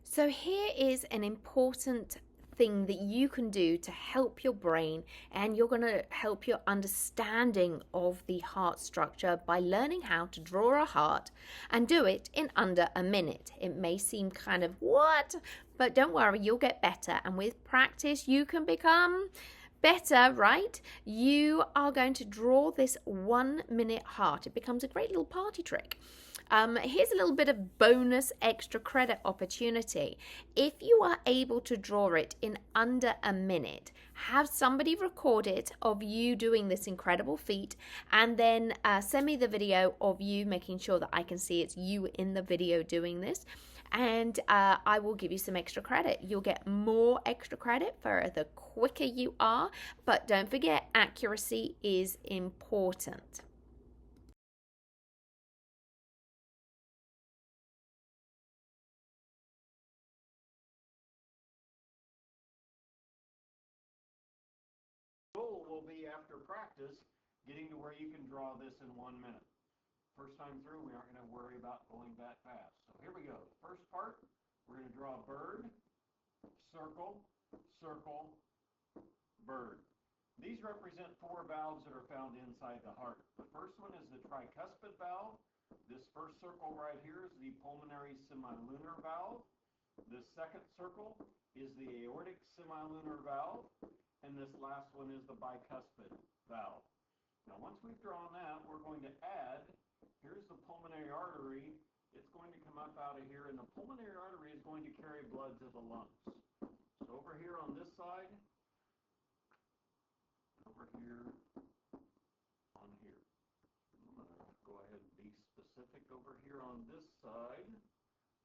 So here is an important thing that you can do to help your brain, and you're going to help your understanding of the heart structure by learning how to draw a heart and do it in under a minute. It may seem kind of what, but don't worry, you'll get better, and with practice you can become better, right? You are going to draw this 1 minute heart. It becomes a great little party trick. Here's a little bit of bonus extra credit opportunity. If you are able to draw it in under a minute, have somebody record it of you doing this incredible feat, and then send me the video of you, making sure that I can see it's you in the video doing this. And I will give you some extra credit. You'll get more extra credit for the quicker you are, but don't forget, accuracy is important. Goal will be, after practice, getting to where you can draw this in 1 minute. First time through, we aren't going to worry about going that fast. So here we go. First part, we're going to draw a bird, circle, circle, bird. These represent 4 valves that are found inside the heart. The first one is the tricuspid valve. This first circle right here is the pulmonary semilunar valve. This second circle is the aortic semilunar valve. And this last one is the bicuspid valve. Now, once we've drawn that, we're going to add, here's the pulmonary artery. It's going to come up out of here, and the pulmonary artery is going to carry blood to the lungs. So over here on this side, over here, on here. I'm going to go ahead and be specific over here on this side.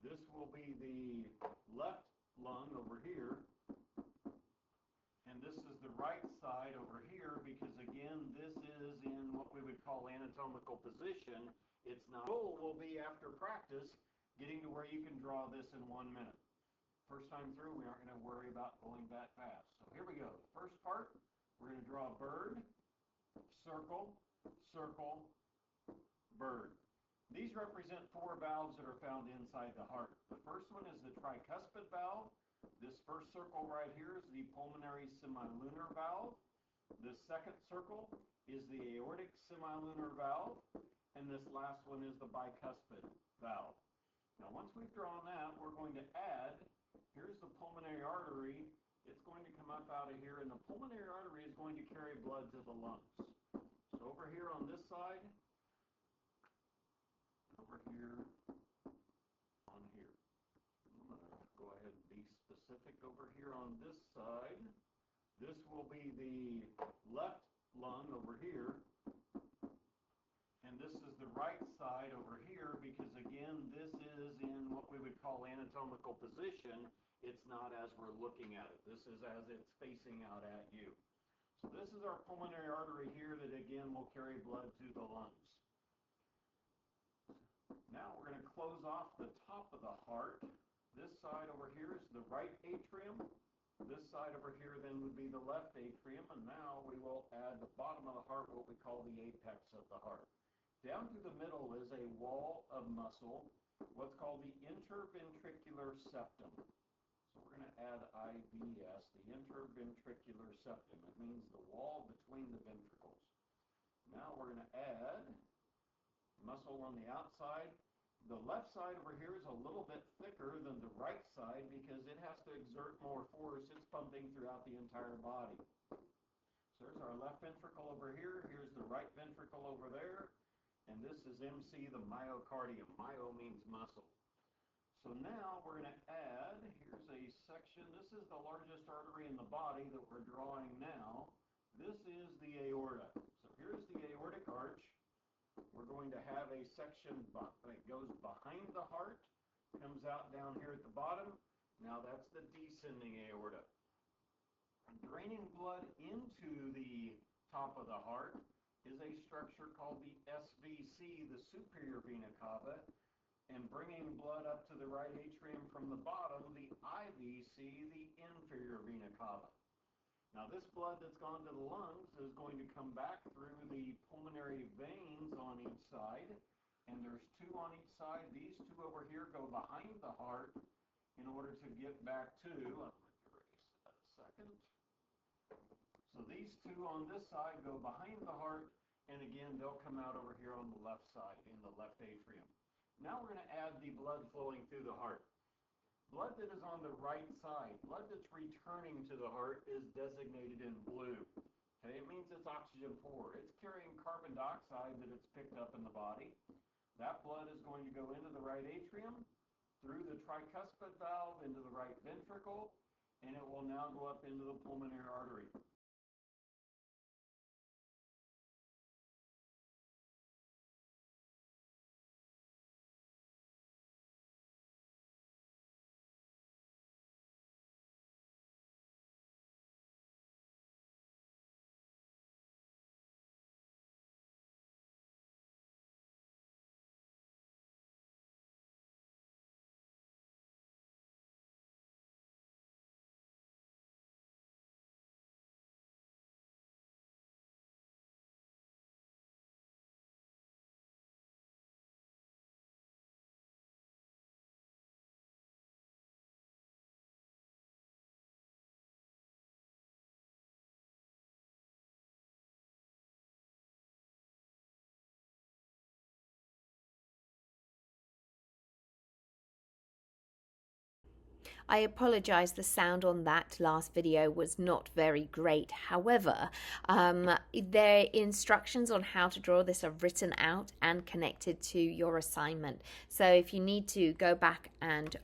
This will be the left lung over here. And this is the right side over here, because again, this is in what we would call anatomical position. It's not. Goal will be, after practice, getting to where you can draw this in 1 minute. First time through, we aren't going to worry about going that fast. So here we go. First part, we're going to draw a bird, circle, circle, bird. These represent 4 valves that are found inside the heart. The first one is the tricuspid valve. This first circle right here is the pulmonary semilunar valve. This second circle is the aortic semilunar valve, and this last one is the bicuspid valve. Now, once we've drawn that, we're going to add, here's the pulmonary artery. It's going to come up out of here, and the pulmonary artery is going to carry blood to the lungs. So over here on this side, over here, on here. I'm going to go ahead and be specific over here on this side. This will be the left lung over here, and this is the right side over here, because again, this is in what we would call anatomical position. It's not as we're looking at it. This is as it's facing out at you. So this is our pulmonary artery here that again will carry blood to the lungs. Now we're going to close off the top of the heart. This side over here is the right atrium. This side over here then would be the left atrium, and now we will add the bottom of the heart, what we call the apex of the heart. Down through the middle is a wall of muscle, what's called the interventricular septum. So we're going to add IVS, the interventricular septum. It means the wall between the ventricles. Now we're going to add muscle on the outside. The left side over here is a little bit thicker than the right side because it has to exert more force. It's pumping throughout the entire body. So there's our left ventricle over here. Here's the right ventricle over there. And this is MC, the myocardium. Myo means muscle. So now we're going to add, here's a section. This is the largest artery in the body that we're drawing now. This is the aorta. So here's the aortic arch. We're going to have a section that goes behind the heart, comes out down here at the bottom. Now that's the descending aorta. Draining blood into the top of the heart is a structure called the SVC, the superior vena cava, and bringing blood up to the right atrium from the bottom, the IVC, the inferior vena cava. Now this blood that's gone to the lungs is going to come back through the pulmonary veins on each side, and there's two on each side. These two over here go behind the heart in order to get back to, I'm going to erase that a second. So these two on this side go behind the heart, and again, they'll come out over here on the left side in the left atrium. Now we're going to add the blood flowing through the heart. Blood that is on the right side, blood that's returning to the heart, is designated in blue. Okay, it means it's oxygen poor. It's carrying carbon dioxide that it's picked up in the body. That blood is going to go into the right atrium, through the tricuspid valve, into the right ventricle, and it will now go up into the pulmonary artery. I apologize, the sound on that last video was not very great. However, their instructions on how to draw this are written out and connected to your assignment. So if you need to go back and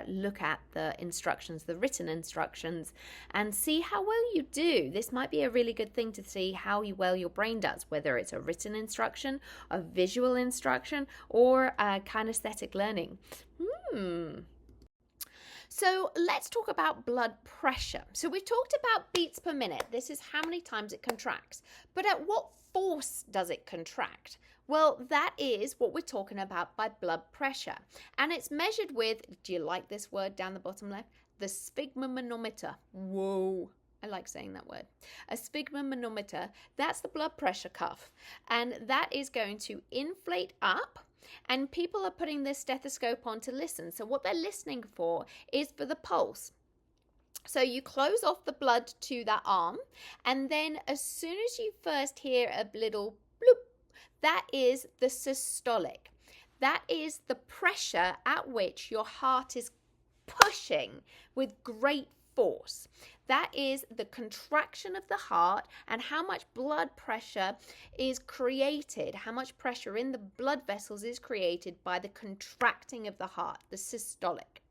look at the instructions, the written instructions, and see how well you do, this might be a really good thing to see how well your brain does, whether it's a written instruction, a visual instruction, or kinesthetic learning. So let's talk about blood pressure. So we've talked about beats per minute. This is how many times it contracts. But at what force does it contract? Well, that is what we're talking about by blood pressure. And it's measured with, do you like this word down the bottom left? The sphygmomanometer. Whoa. I like saying that word. A sphygmomanometer, that's the blood pressure cuff. And that is going to inflate up. And people are putting this stethoscope on to listen. So what they're listening for is for the pulse. So you close off the blood to that arm, and then as soon as you first hear a little bloop, that is the systolic. That is the pressure at which your heart is pushing with great force. That is the contraction of the heart and how much blood pressure is created, how much pressure in the blood vessels is created by the contracting of the heart, the systolic.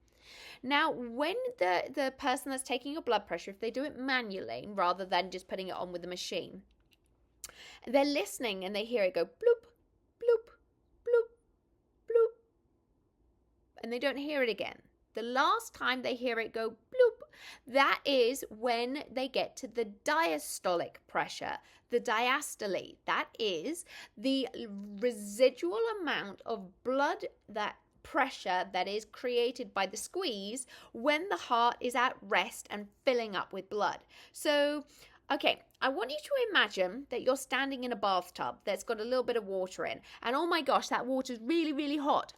Now, when the person that's taking your blood pressure, if they do it manually rather than just putting it on with the machine, they're listening and they hear it go bloop, bloop, bloop, bloop, and they don't hear it again. The last time they hear it go bloop, that is when they get to the diastolic pressure, the diastole. That is the residual amount of blood, that pressure that is created by the squeeze when the heart is at rest and filling up with blood. So, okay, I want you to imagine that you're standing in a bathtub that's got a little bit of water in, and oh my gosh, that water's really, really hot.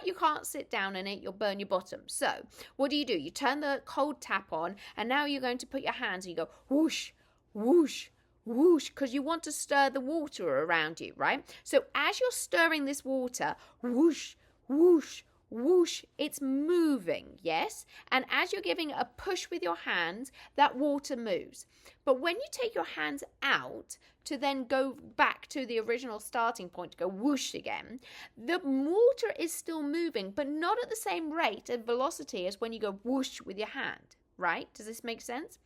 You can't sit down in it, you'll burn your bottom. So, what do? You turn the cold tap on, and now you're going to put your hands and you go whoosh, whoosh, whoosh, because you want to stir the water around you, right? So, as you're stirring this water, whoosh, whoosh, whoosh, it's moving, yes? And as you're giving it a push with your hands, that water moves. But when you take your hands out to then go back to the original starting point to go whoosh again, the water is still moving, but not at the same rate and velocity as when you go whoosh with your hand, right? Does this make sense?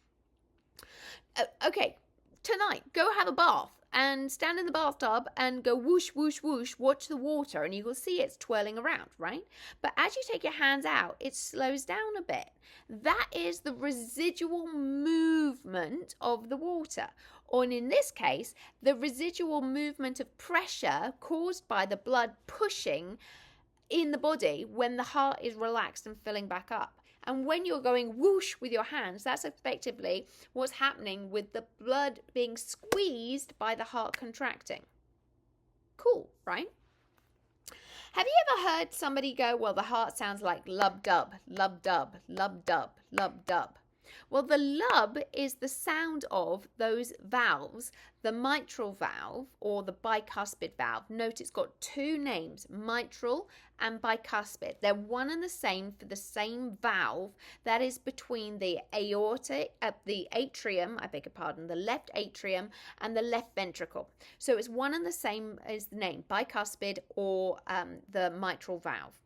Okay, tonight, go have a bath and stand in the bathtub and go whoosh, whoosh, whoosh, watch the water, and you will see it's twirling around, right? But as you take your hands out, it slows down a bit. That is the residual movement of the water. Or in this case, the residual movement of pressure caused by the blood pushing in the body when the heart is relaxed and filling back up. And when you're going whoosh with your hands, that's effectively what's happening with the blood being squeezed by the heart contracting. Cool, right? Have you ever heard somebody go, well, the heart sounds like lub-dub, lub-dub, lub-dub, lub-dub? Well, the lub is the sound of those valves, the mitral valve or the bicuspid valve. Note it's got two names, mitral and bicuspid. They're one and the same for the same valve that is between the the atrium, the left atrium and the left ventricle. So it's one and the same as the name, bicuspid or the mitral valve.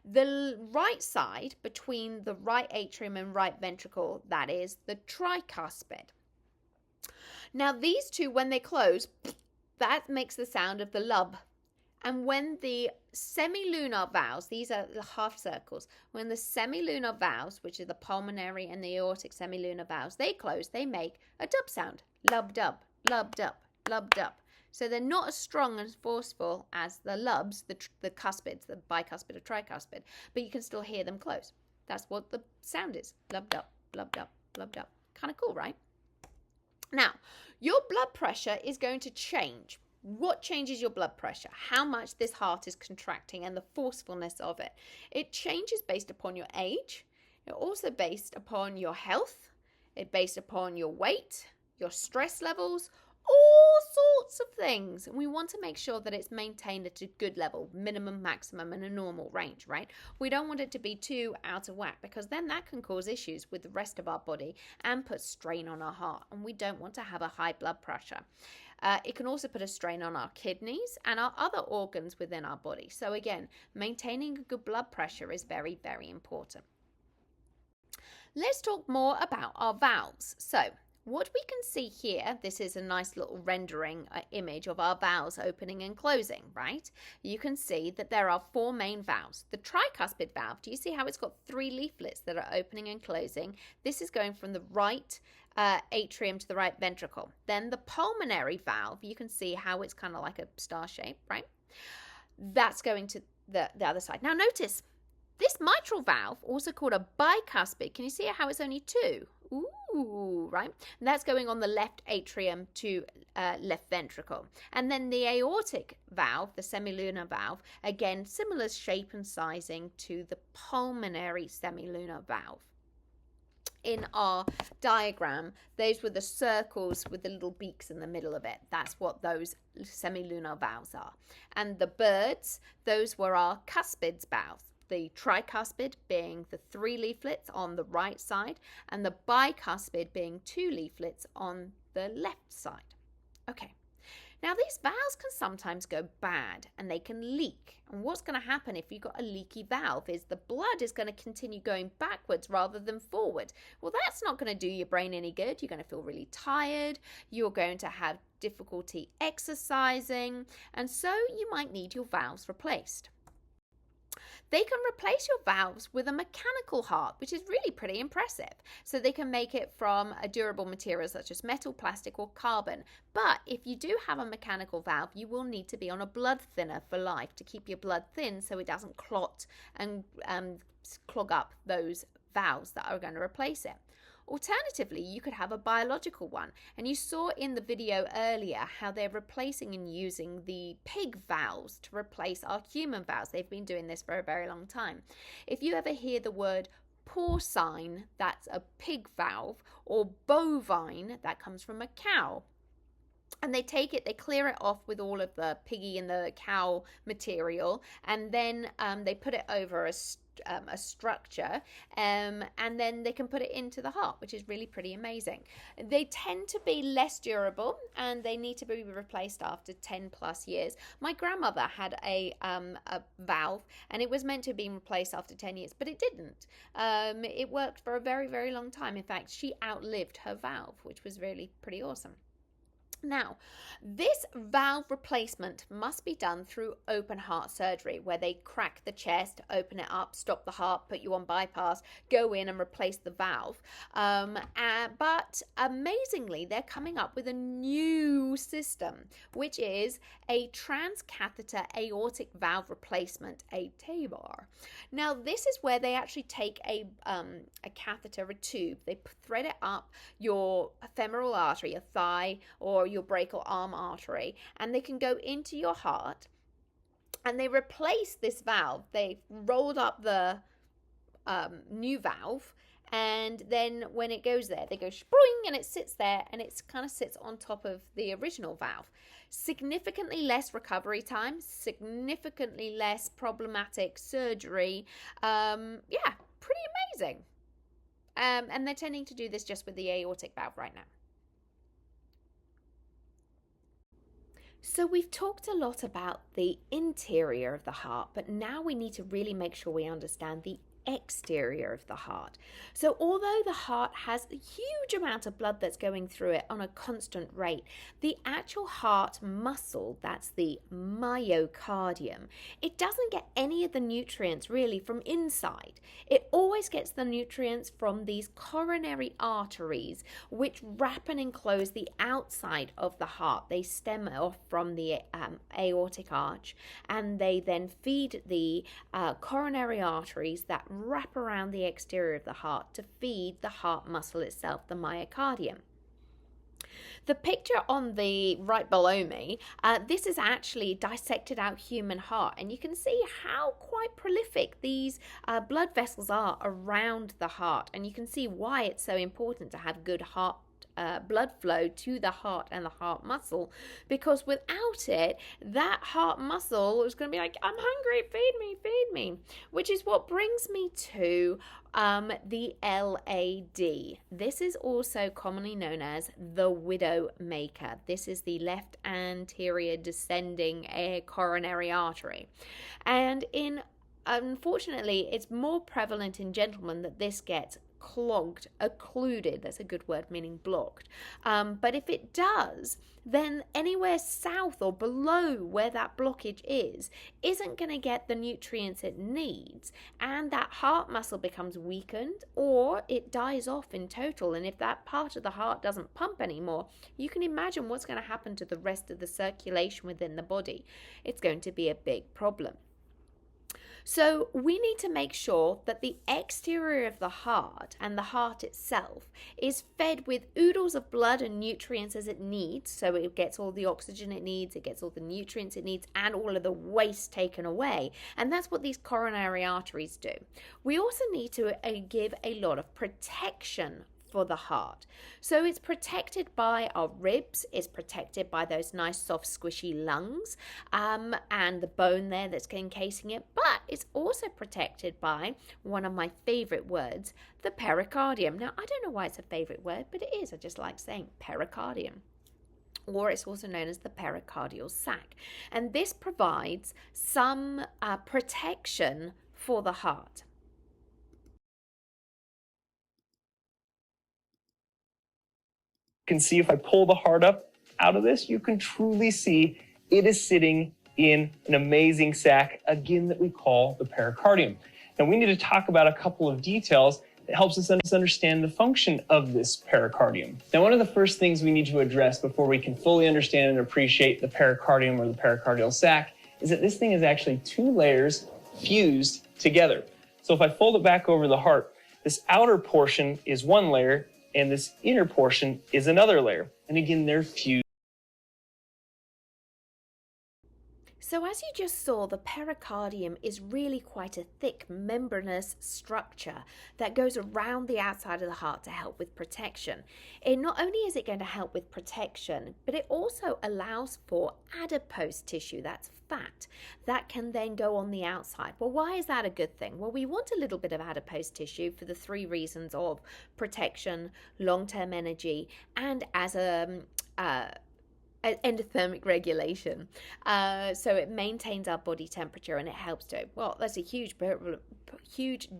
The right side between the right atrium and right ventricle, that is the tricuspid. Now these two, when they close, that makes the sound of the lub. And when the semilunar valves, these are the half circles, when the semilunar valves, which are the pulmonary and the aortic semilunar valves, they close, they make a dub sound. Lub-dub, lub-dub, lub-dub. So they're not as strong and forceful as the lubs, the cuspids, the bicuspid or tricuspid, but you can still hear them close. That's what the sound is. Lub-dub, lub-dub, lub-dub. Kind of cool, right? Now, your blood pressure is going to change. What changes your blood pressure? How much this heart is contracting and the forcefulness of it. It changes based upon your age. It's also based upon your health. It's based upon your weight, your stress levels, all sorts of things. And we want to make sure that it's maintained at a good level, minimum, maximum, and a normal range, right? We don't want it to be too out of whack because then that can cause issues with the rest of our body and put strain on our heart. And we don't want to have a high blood pressure. It can also put a strain on our kidneys and our other organs within our body. So again, maintaining a good blood pressure is very, very important. Let's talk more about our valves. So what we can see here, this is a nice little rendering image of our valves opening and closing, right? You can see that there are four main valves. The tricuspid valve, do you see how it's got three leaflets that are opening and closing? This is going from the right atrium to the right ventricle. Then the pulmonary valve, you can see how it's kind of like a star shape, right? That's going to the other side. Now notice, this mitral valve, also called a bicuspid, can you see how it's only two? Ooh, right? And that's going on the left atrium to left ventricle. And then the aortic valve, the semilunar valve, again, similar shape and sizing to the pulmonary semilunar valve. in our diagram, those were the circles with the little beaks in the middle of it. That's what those semilunar valves are. And the birds, those were our cuspids valves. The tricuspid being the 3 leaflets on the right side, and the bicuspid being 2 leaflets on the left side. Okay. Now, these valves can sometimes go bad and they can leak. And what's going to happen if you've got a leaky valve is the blood is going to continue going backwards rather than forward. Well, that's not going to do your brain any good. You're going to feel really tired. You're going to have difficulty exercising. And so you might need your valves replaced. They can replace your valves with a mechanical heart, which is really pretty impressive. So they can make it from a durable material such as metal, plastic, or carbon. But if you do have a mechanical valve, you will need to be on a blood thinner for life to keep your blood thin so it doesn't clot and clog up those valves that are going to replace it. Alternatively, you could have a biological one, and you saw in the video earlier how they're replacing and using the pig valves to replace our human valves. They've been doing this for a very long time. If you ever hear the word porcine, that's a pig valve, or bovine, that comes from a cow. And they take it, they clear it off with all of the piggy and the cow material, and then they put it over a structure, and then they can put it into the heart, which is really pretty amazing. They tend to be less durable, and they need to be replaced after 10 plus years. My grandmother had a valve, and it was meant to be replaced after 10 years, but it didn't. It worked for a very, very long time. In fact, she outlived her valve, which was really pretty awesome. Now, this valve replacement must be done through open heart surgery, where they crack the chest, open it up, stop the heart, put you on bypass, go in and replace the valve. But amazingly, they're coming up with a new system, which is a transcatheter aortic valve replacement, a TAVR. Now, this is where they actually take a catheter, a tube, they thread it up your femoral artery, your thigh, or your brachial arm artery, and they can go into your heart, and they replace this valve. They've rolled up the new valve, and then when it goes there, they go spring, and it sits there, and it kind of sits on top of the original valve. Significantly less recovery time, significantly less problematic surgery. Yeah, pretty amazing. And they're tending to do this just with the aortic valve right now. So we've talked a lot about the interior of the heart, but now we need to really make sure we understand the exterior of the heart. So although the heart has a huge amount of blood that's going through it on a constant rate, the actual heart muscle, that's the myocardium, it doesn't get any of the nutrients really from inside. It always gets the nutrients from these coronary arteries, which wrap and enclose the outside of the heart. They stem off from the aortic arch, and they then feed the coronary arteries that wrap around the exterior of the heart to feed the heart muscle itself, the myocardium. The picture on the right below me, this is actually dissected out human heart, and you can see how quite prolific these blood vessels are around the heart, and you can see why it's so important to have good heart blood flow to the heart and the heart muscle, because without it, that heart muscle is going to be like, I'm hungry, feed me, which is what brings me to the LAD. This is also commonly known as the widow maker. This is the left anterior descending coronary artery, and unfortunately, it's more prevalent in gentlemen that this gets clogged, occluded, that's a good word meaning blocked. But if it does, then anywhere south or below where that blockage isn't going to get the nutrients it needs, and that heart muscle becomes weakened, or it dies off in total. And if that part of the heart doesn't pump anymore, you can imagine what's going to happen to the rest of the circulation within the body. It's going to be a big problem. So we need to make sure that the exterior of the heart and the heart itself is fed with oodles of blood and nutrients as it needs. So it gets all the oxygen it needs, it gets all the nutrients it needs, and all of the waste taken away. And that's what these coronary arteries do. We also need to give a lot of protection for the heart. So it's protected by our ribs, it's protected by those nice soft squishy lungs, and the bone there that's encasing it, but it's also protected by one of my favorite words, the pericardium. Now, I don't know why it's a favorite word, but it is. I just like saying pericardium. Or it's also known as the pericardial sac. And this provides some protection for the heart. Can see if I pull the heart up out of this, you can truly see it is sitting in an amazing sac, again, that we call the pericardium. Now we need to talk about a couple of details that helps us understand the function of this pericardium. Now, one of the first things we need to address before we can fully understand and appreciate the pericardium or the pericardial sac is that this thing is actually two layers fused together. So if I fold it back over the heart, this outer portion is one layer and this inner portion is another layer. And again, they're fused. So as you just saw, the pericardium is really quite a thick membranous structure that goes around the outside of the heart to help with protection. It not only is it going to help with protection, but it also allows for adipose tissue, that's fat, that can then go on the outside. Well, why is that a good thing? Well, we want a little bit of adipose tissue for the three reasons of protection, long-term energy, and as a endothermic regulation. So it maintains our body temperature and it helps to, well, that's a huge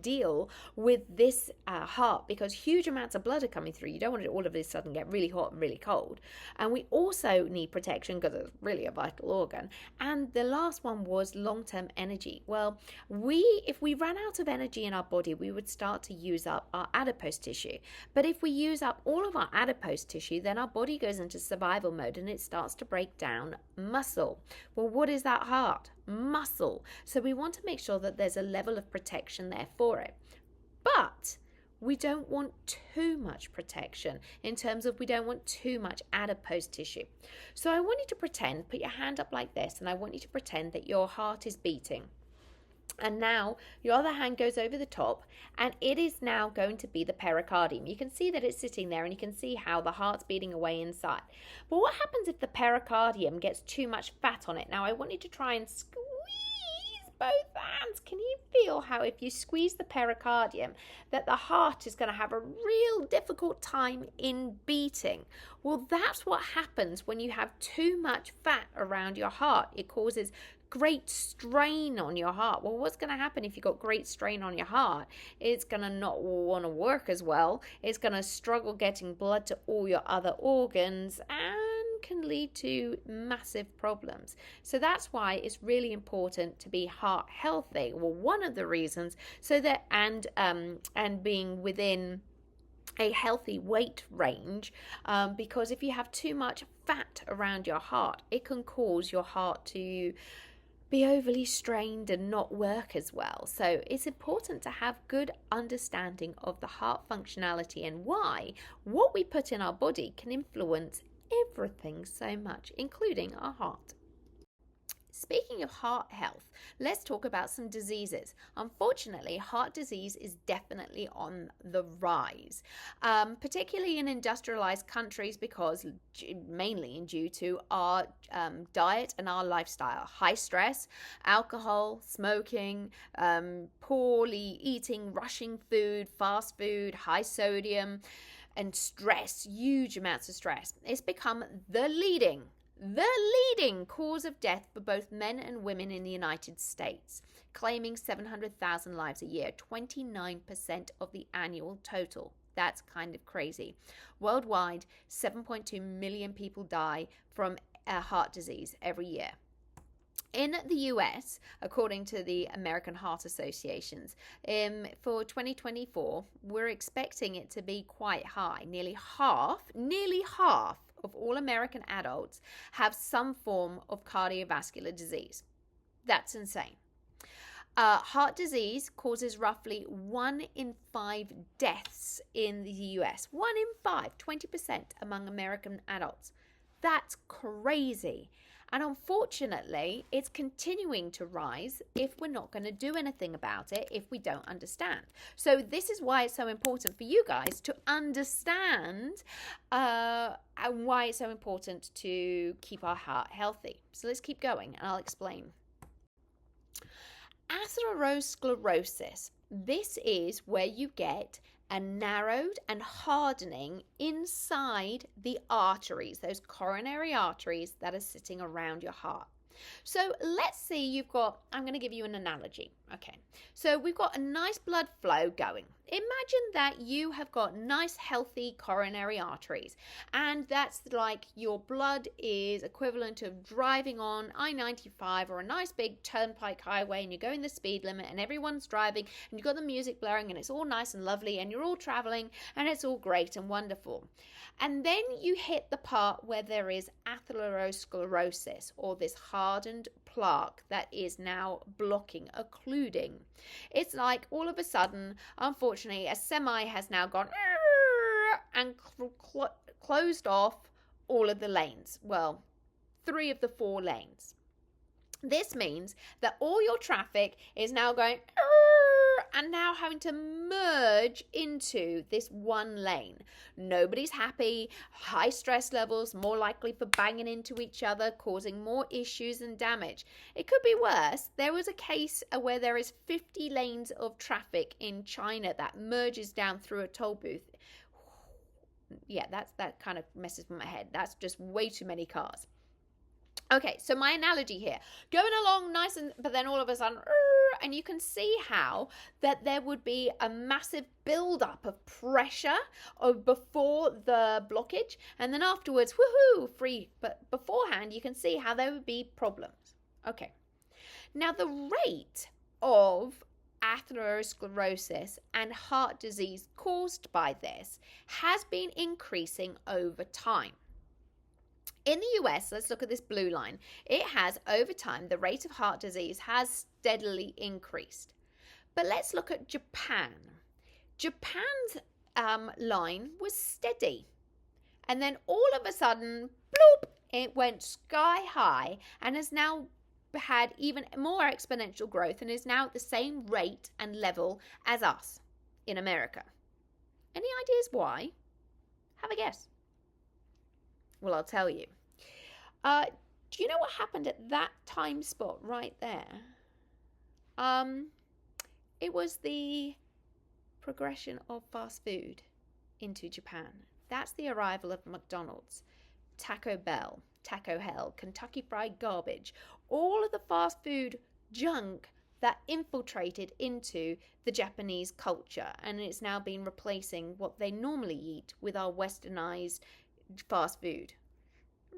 deal with this heart, because huge amounts of blood are coming through. You don't want it all of a sudden get really hot and really cold. And we also need protection because it's really a vital organ. And the last one was long-term energy. Well, if we ran out of energy in our body, we would start to use up our adipose tissue. But if we use up all of our adipose tissue, then our body goes into survival mode and it starts to break down muscle. Well, what is that heart? Muscle. So we want to make sure that there's a level of protection there for it. But we don't want too much protection in terms of we don't want too much adipose tissue. So I want you to pretend, put your hand up like this, and I want you to pretend that your heart is beating. And now your other hand goes over the top, and it is now going to be the pericardium. You can see that it's sitting there, and you can see how the heart's beating away inside. But what happens if the pericardium gets too much fat on it? Now I want you to try and squeeze both hands. Can you feel how if you squeeze the pericardium that the heart is going to have a real difficult time in beating? Well, that's what happens when you have too much fat around your heart. It causes great strain on your heart. Well, what's going to happen if you've got great strain on your heart? It's going to not want to work as well. It's going to struggle getting blood to all your other organs and can lead to massive problems. So that's why it's really important to be heart healthy. Well, one of the reasons, so that and being within a healthy weight range, because if you have too much fat around your heart, it can cause your heart to be overly strained and not work as well. So it's important to have good understanding of the heart functionality and why what we put in our body can influence everything so much, including our heart. Speaking of heart health, let's talk about some diseases. Unfortunately, heart disease is definitely on the rise, particularly in industrialized countries, because mainly due to our diet and our lifestyle. High stress, alcohol, smoking, poorly eating, rushing food, fast food, high sodium, and stress, huge amounts of stress. It's become the leading cause of death for both men and women in the United States, claiming 700,000 lives a year, 29% of the annual total. That's kind of crazy. Worldwide, 7.2 million people die from heart disease every year. In the US, according to the American Heart Associations, for 2024, we're expecting it to be quite high. Nearly half of all American adults have some form of cardiovascular disease. That's insane. Heart disease causes roughly 1 in 5 deaths in the US. 1 in 5, 20% among American adults. That's crazy. And unfortunately, it's continuing to rise if we're not going to do anything about it, if we don't understand. So this is why it's so important for you guys to understand and why it's so important to keep our heart healthy. So let's keep going and I'll explain. Atherosclerosis. This is where you get a narrowed and hardening inside the arteries, those coronary arteries that are sitting around your heart. So let's see, you've got, I'm going to give you an analogy. Okay, so we've got a nice blood flow going. Imagine that you have got nice healthy coronary arteries, and that's like your blood is equivalent to driving on I-95 or a nice big turnpike highway, and you're going the speed limit and everyone's driving and you've got the music blaring and it's all nice and lovely and you're all traveling and it's all great and wonderful. And then you hit the part where there is atherosclerosis, or this hardened plaque that is now blocking, occluding. It's like all of a sudden, unfortunately, a semi has now gone and closed off all of the lanes. Well, 3 of the 4 lanes. This means that all your traffic is now going and now having to merge into this one lane. Nobody's happy, high stress levels, more likely for banging into each other, causing more issues and damage. It could be worse. There was a case where there is 50 lanes of traffic in China that merges down through a toll booth. Yeah, that kind of messes with my head. That's just way too many cars. Okay, so my analogy here, going along nice, but then all of a sudden, and you can see how that there would be a massive build-up of pressure before the blockage, and then afterwards, woohoo, free. But beforehand, you can see how there would be problems. Okay, now the rate of atherosclerosis and heart disease caused by this has been increasing over time. In the US, let's look at this blue line. It has, over time, the rate of heart disease has steadily increased. But let's look at Japan. Japan's line was steady. And then all of a sudden, bloop, it went sky high and has now had even more exponential growth and is now at the same rate and level as us in America. Any ideas why? Have a guess. Well, I'll tell you. Do you know what happened at that time spot right there? It was the progression of fast food into Japan. That's the arrival of McDonald's, Taco Bell, Taco Hell, Kentucky Fried Garbage, all of the fast food junk that infiltrated into the Japanese culture, and it's now been replacing what they normally eat with our westernized fast food.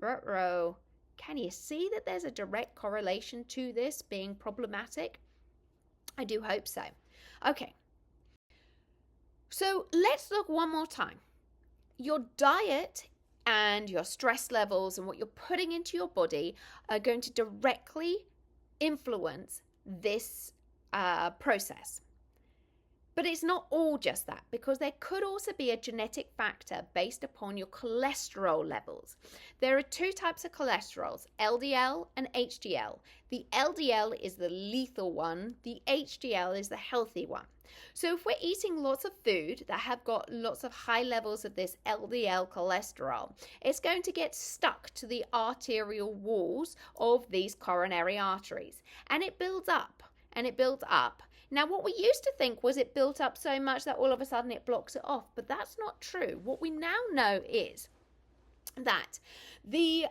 Ruh-roh. Can you see that there's a direct correlation to this being problematic? I do hope so. Okay. So let's look one more time. Your diet and your stress levels and what you're putting into your body are going to directly influence this process. But it's not all just that, because there could also be a genetic factor based upon your cholesterol levels. There are 2 types of cholesterols, LDL and HDL. The LDL is the lethal one, the HDL is the healthy one. So if we're eating lots of food that have got lots of high levels of this LDL cholesterol, it's going to get stuck to the arterial walls of these coronary arteries. And it builds up and it builds up. Now, what we used to think was it built up so much that all of a sudden it blocks it off, but that's not true. What we now know is that the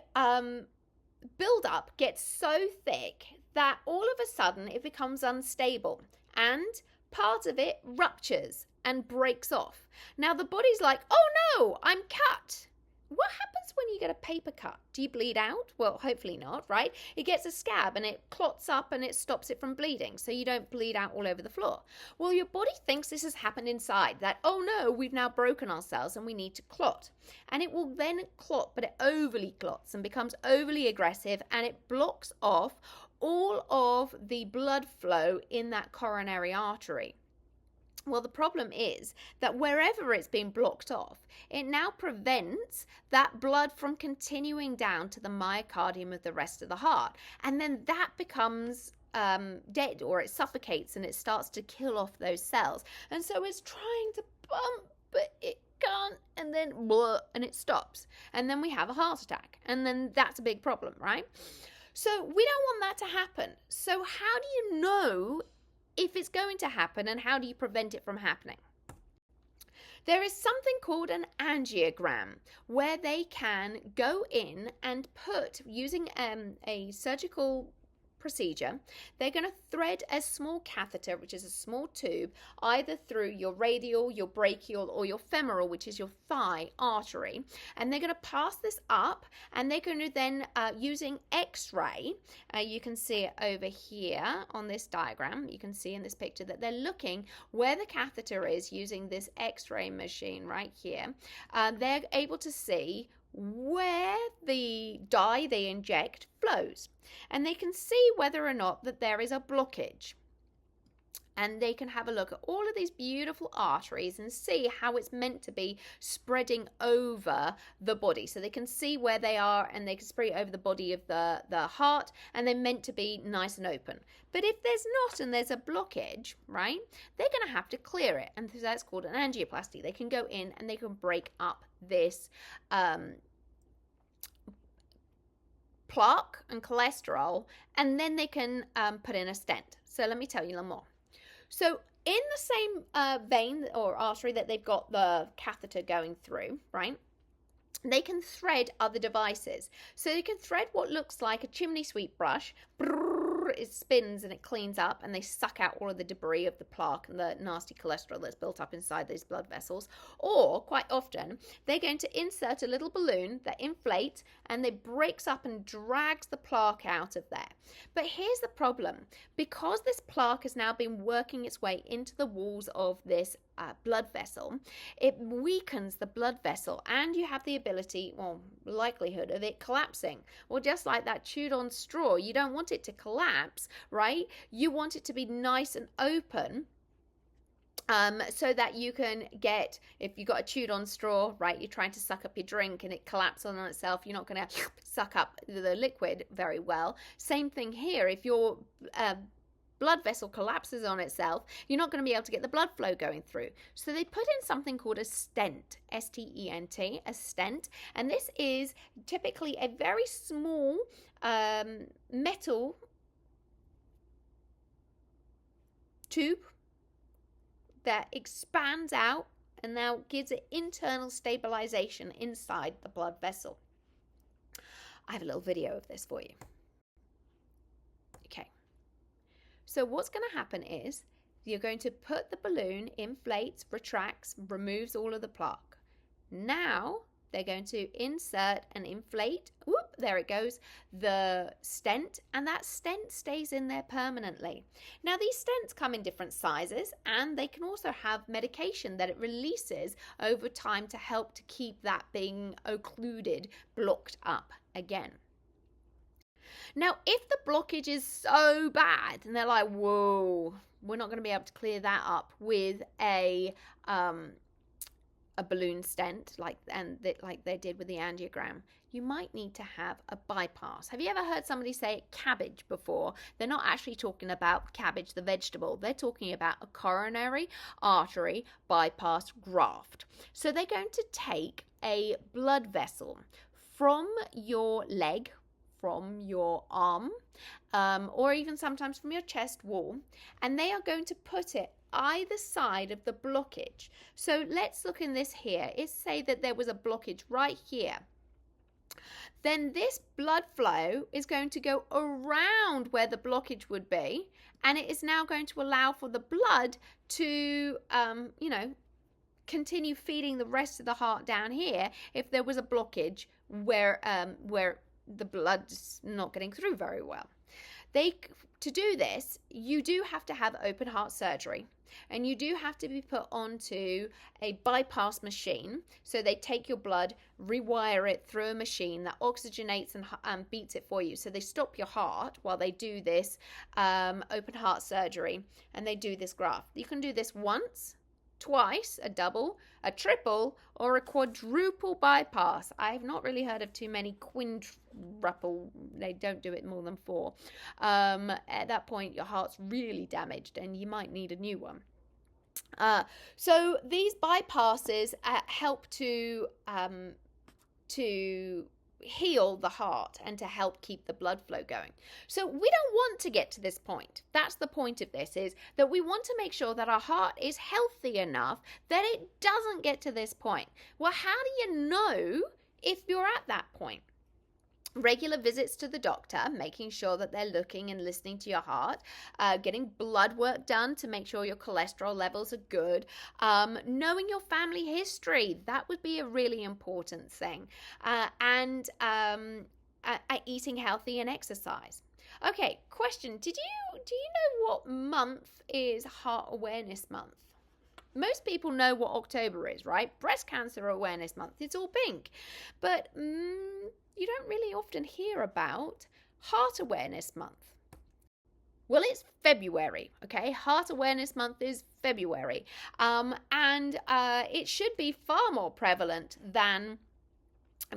build-up gets so thick that all of a sudden it becomes unstable and part of it ruptures and breaks off. Now, the body's like, oh no, I'm cut. What happens when you get a paper cut? Do you bleed out? Well, hopefully not, right? It gets a scab and it clots up and it stops it from bleeding, so you don't bleed out all over the floor. Well, your body thinks this has happened inside, that, oh no, we've now broken ourselves and we need to clot. And it will then clot, but it overly clots and becomes overly aggressive, and it blocks off all of the blood flow in that coronary artery. Well, the problem is that wherever it's been blocked off, it now prevents that blood from continuing down to the myocardium of the rest of the heart. And then that becomes dead, or it suffocates and it starts to kill off those cells. And so it's trying to pump, but it can't, and then blah, and it stops. And then we have a heart attack. And then that's a big problem, right? So we don't want that to happen. So how do you know if it's going to happen, and how do you prevent it from happening? There is something called an angiogram, where they can go in and put, using a surgical procedure, they're going to thread a small catheter, which is a small tube, either through your radial, your brachial, or your femoral, which is your thigh artery, and they're going to pass this up, and they're going to then, using x-ray, you can see it over here on this diagram, you can see in this picture that they're looking where the catheter is using this x-ray machine right here. They're able to see where the dye they inject flows, and they can see whether or not that there is a blockage, and they can have a look at all of these beautiful arteries and see how it's meant to be spreading over the body. So they can see where they are, and they can spread it over the body of the heart, and they're meant to be nice and open. But if there's not, and there's a blockage, right, they're going to have to clear it, and that's called an angioplasty. They can go in and they can break up this plaque and cholesterol, and then they can put in a stent. So let me tell you a little more. So in the same vein or artery that they've got the catheter going through, right, they can thread other devices. So they can thread what looks like a chimney sweep brush. It spins and it cleans up, and they suck out all of the debris of the plaque and the nasty cholesterol that's built up inside those blood vessels. Or quite often they're going to insert a little balloon that inflates, and it breaks up and drags the plaque out of there. But here's the problem: because this plaque has now been working its way into the walls of this blood vessel, it weakens the blood vessel, and you have the ability, well, likelihood of it collapsing. Well, just like that chewed on straw, you don't want it to collapse, right? You want it to be nice and open, so that you can get, if you got a chewed on straw, right, you're trying to suck up your drink and it collapses on itself, you're not going to suck up the liquid very well. Same thing here. If your blood vessel collapses on itself, you're not going to be able to get the blood flow going through. So they put in something called a stent, S-T-E-N-T, a stent, and this is typically a very small metal tube that expands out and now gives it internal stabilization inside the blood vessel. I have a little video of this for you. Okay. So what's going to happen is you're going to put the balloon, inflates, retracts, removes all of the plaque. Now they're going to insert and inflate, whoop, there it goes, the stent, and that stent stays in there permanently. Now these stents come in different sizes, and they can also have medication that it releases over time to help to keep that being occluded, blocked up again. Now, if the blockage is so bad and they're like, whoa, we're not going to be able to clear that up with a balloon stent like they did with the angiogram, you might need to have a bypass. Have you ever heard somebody say cabbage before? They're not actually talking about cabbage, the vegetable. They're talking about a coronary artery bypass graft. So they're going to take a blood vessel from your leg, from your arm, or even sometimes from your chest wall, and they are going to put it either side of the blockage. So let's look in this here. It's say that there was a blockage right here. Then this blood flow is going to go around where the blockage would be, and it is now going to allow for the blood to, continue feeding the rest of the heart down here if there was a blockage where the blood's not getting through very well. To do this, you do have to have open heart surgery, and you do have to be put onto a bypass machine. So they take your blood, rewire it through a machine that oxygenates and beats it for you. So they stop your heart while they do this open heart surgery, and they do this graft. You can do this once, twice, a double, a triple, or a quadruple bypass. I've not really heard of too many quintuple. They don't do it more than 4. At that point, your heart's really damaged and you might need a new one. So these bypasses help to heal the heart and to help keep the blood flow going. So we don't want to get to this point. That's the point of this, is that we want to make sure that our heart is healthy enough that it doesn't get to this point. Well, how do you know if you're at that point? Regular visits to the doctor, making sure that they're looking and listening to your heart, getting blood work done to make sure your cholesterol levels are good, knowing your family history, that would be a really important thing, and eating healthy and exercise. Okay, question, do you know what month is Heart Awareness Month? Most people know what October is, right? Breast Cancer Awareness Month, it's all pink. But you don't really often hear about Heart Awareness Month. Well, it's February, okay? Heart Awareness Month is February. And it should be far more prevalent than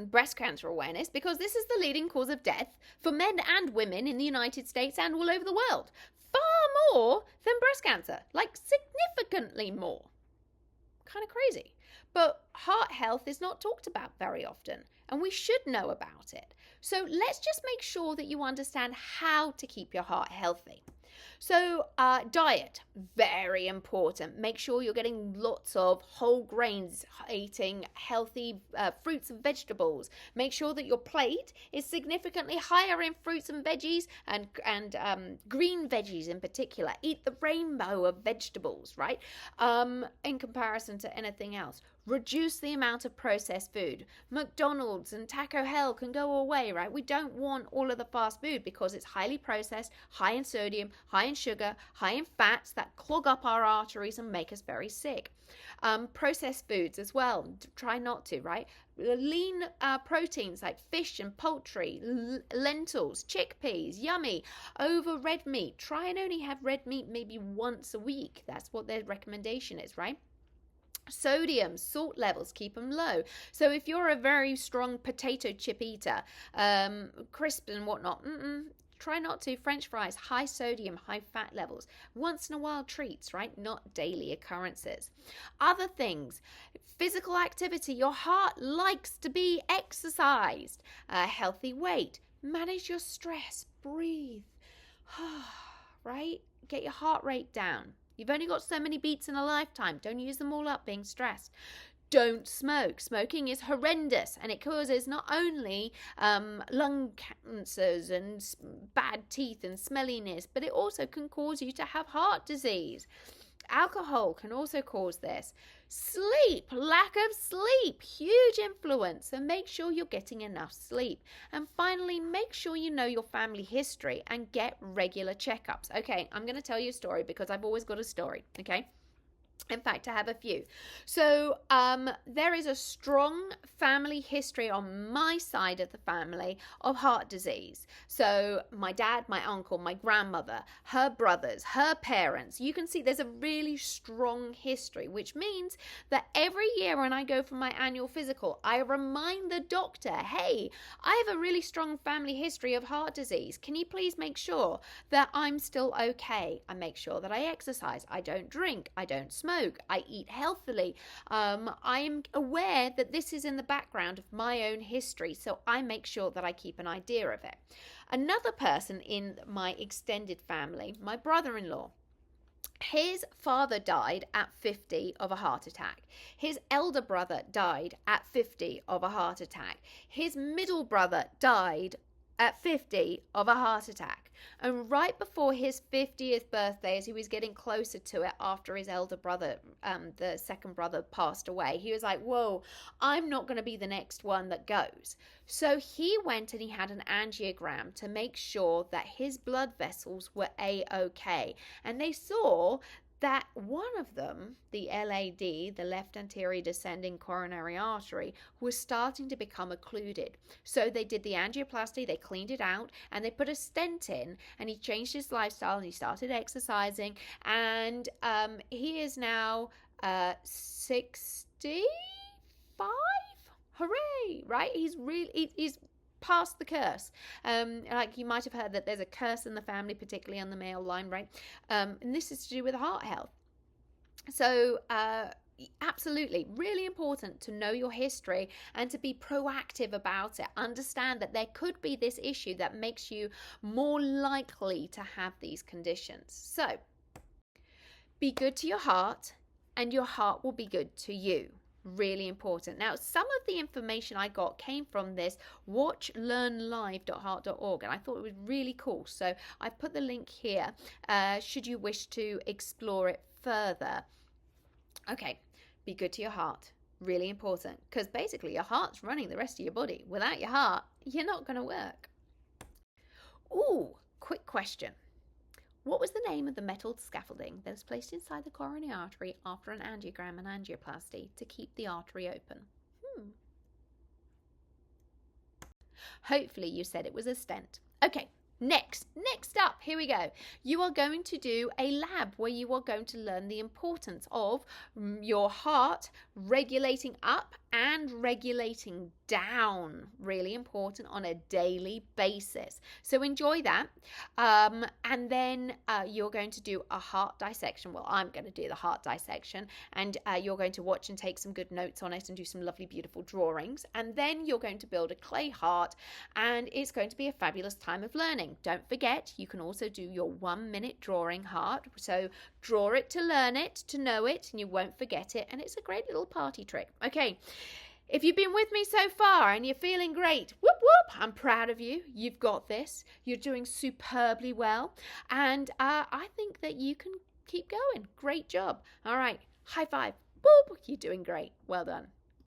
breast cancer awareness, because this is the leading cause of death for men and women in the United States and all over the world. Far more than breast cancer, like significantly more. Kind of crazy. But heart health is not talked about very often, and we should know about it. So let's just make sure that you understand how to keep your heart healthy. So diet, very important. Make sure you're getting lots of whole grains, eating healthy fruits and vegetables. Make sure that your plate is significantly higher in fruits and veggies, and green veggies in particular. Eat the rainbow of vegetables, right? In comparison to anything else. Reduce the amount of processed food. McDonald's and Taco Hell can go away, right? We don't want all of the fast food because it's highly processed, high in sodium, high in sugar, high in fats that clog up our arteries and make us very sick. Processed foods as well, try not to, right? Lean proteins like fish and poultry, lentils, chickpeas, yummy. Over red meat, try and only have red meat maybe once a week. That's what their recommendation is, right? Sodium, salt levels, keep them low. So if you're a very strong potato chip eater, crisps and whatnot, try not to. French fries, high sodium, high fat levels. Once in a while treats, right? Not daily occurrences. Other things, physical activity. Your heart likes to be exercised. Healthy weight. Manage your stress. Breathe. Right? Get your heart rate down. You've only got so many beats in a lifetime. Don't use them all up being stressed. Don't smoke. Smoking is horrendous, and it causes not only lung cancers and bad teeth and smelliness, but it also can cause you to have heart disease. Alcohol can also cause this. Sleep, lack of sleep, huge influence. So make sure you're getting enough sleep. And finally, make sure you know your family history and get regular checkups. Okay, I'm going to tell you a story because I've always got a story, okay? In fact, I have a few. So there is a strong family history on my side of the family of heart disease. So my dad, my uncle, my grandmother, her brothers, her parents. You can see there's a really strong history, which means that every year when I go for my annual physical, I remind the doctor, hey, I have a really strong family history of heart disease. Can you please make sure that I'm still okay? I make sure that I exercise. I don't drink. I don't smoke. I eat healthily. I'm aware that this is in the background of my own history, so I make sure that I keep an idea of it. Another person in my extended family, my brother-in-law, his father died at 50 of a heart attack. His elder brother died at 50 of a heart attack. His middle brother died at 50 of a heart attack. And right before his 50th birthday, as he was getting closer to it after his elder brother, the second brother, passed away, he was like, whoa, I'm not going to be the next one that goes. So he went and he had an angiogram to make sure that his blood vessels were A-OK. And they saw that one of them, the LAD, the left anterior descending coronary artery, was starting to become occluded. So they did the angioplasty, they cleaned it out, and they put a stent in, and he changed his lifestyle and he started exercising, and he is now 65. Hooray, right? He's past the curse. Like you might have heard that there's a curse in the family, particularly on the male line, right? And this is to do with heart health. So absolutely, really important to know your history and to be proactive about it. Understand that there could be this issue that makes you more likely to have these conditions. So be good to your heart, and your heart will be good to you. Really important. Now, some of the information I got came from this watchlearnlive.heart.org, and I thought it was really cool. So I put the link here should you wish to explore it further. Okay, be good to your heart. Really important, because basically your heart's running the rest of your body. Without your heart, you're not going to work. Ooh, quick question. What was the name of the metal scaffolding that is placed inside the coronary artery after an angiogram and angioplasty to keep the artery open? Hopefully you said it was a stent. Okay, next up, here we go. You are going to do a lab where you are going to learn the importance of your heart regulating up and regulating down. Really important on a daily basis. So enjoy that. And then you're going to do a heart dissection. Well, I'm going to do the heart dissection, and you're going to watch and take some good notes on it and do some lovely, beautiful drawings. And then you're going to build a clay heart, and it's going to be a fabulous time of learning. Don't forget, you can also do your 1-minute drawing heart. So draw it to learn it, to know it, and you won't forget it. And it's a great little party trick. Okay. If you've been with me so far and you're feeling great, whoop, whoop, I'm proud of you. You've got this. You're doing superbly well. And I think that you can keep going. Great job. All right. High five. Boop. You're doing great. Well done.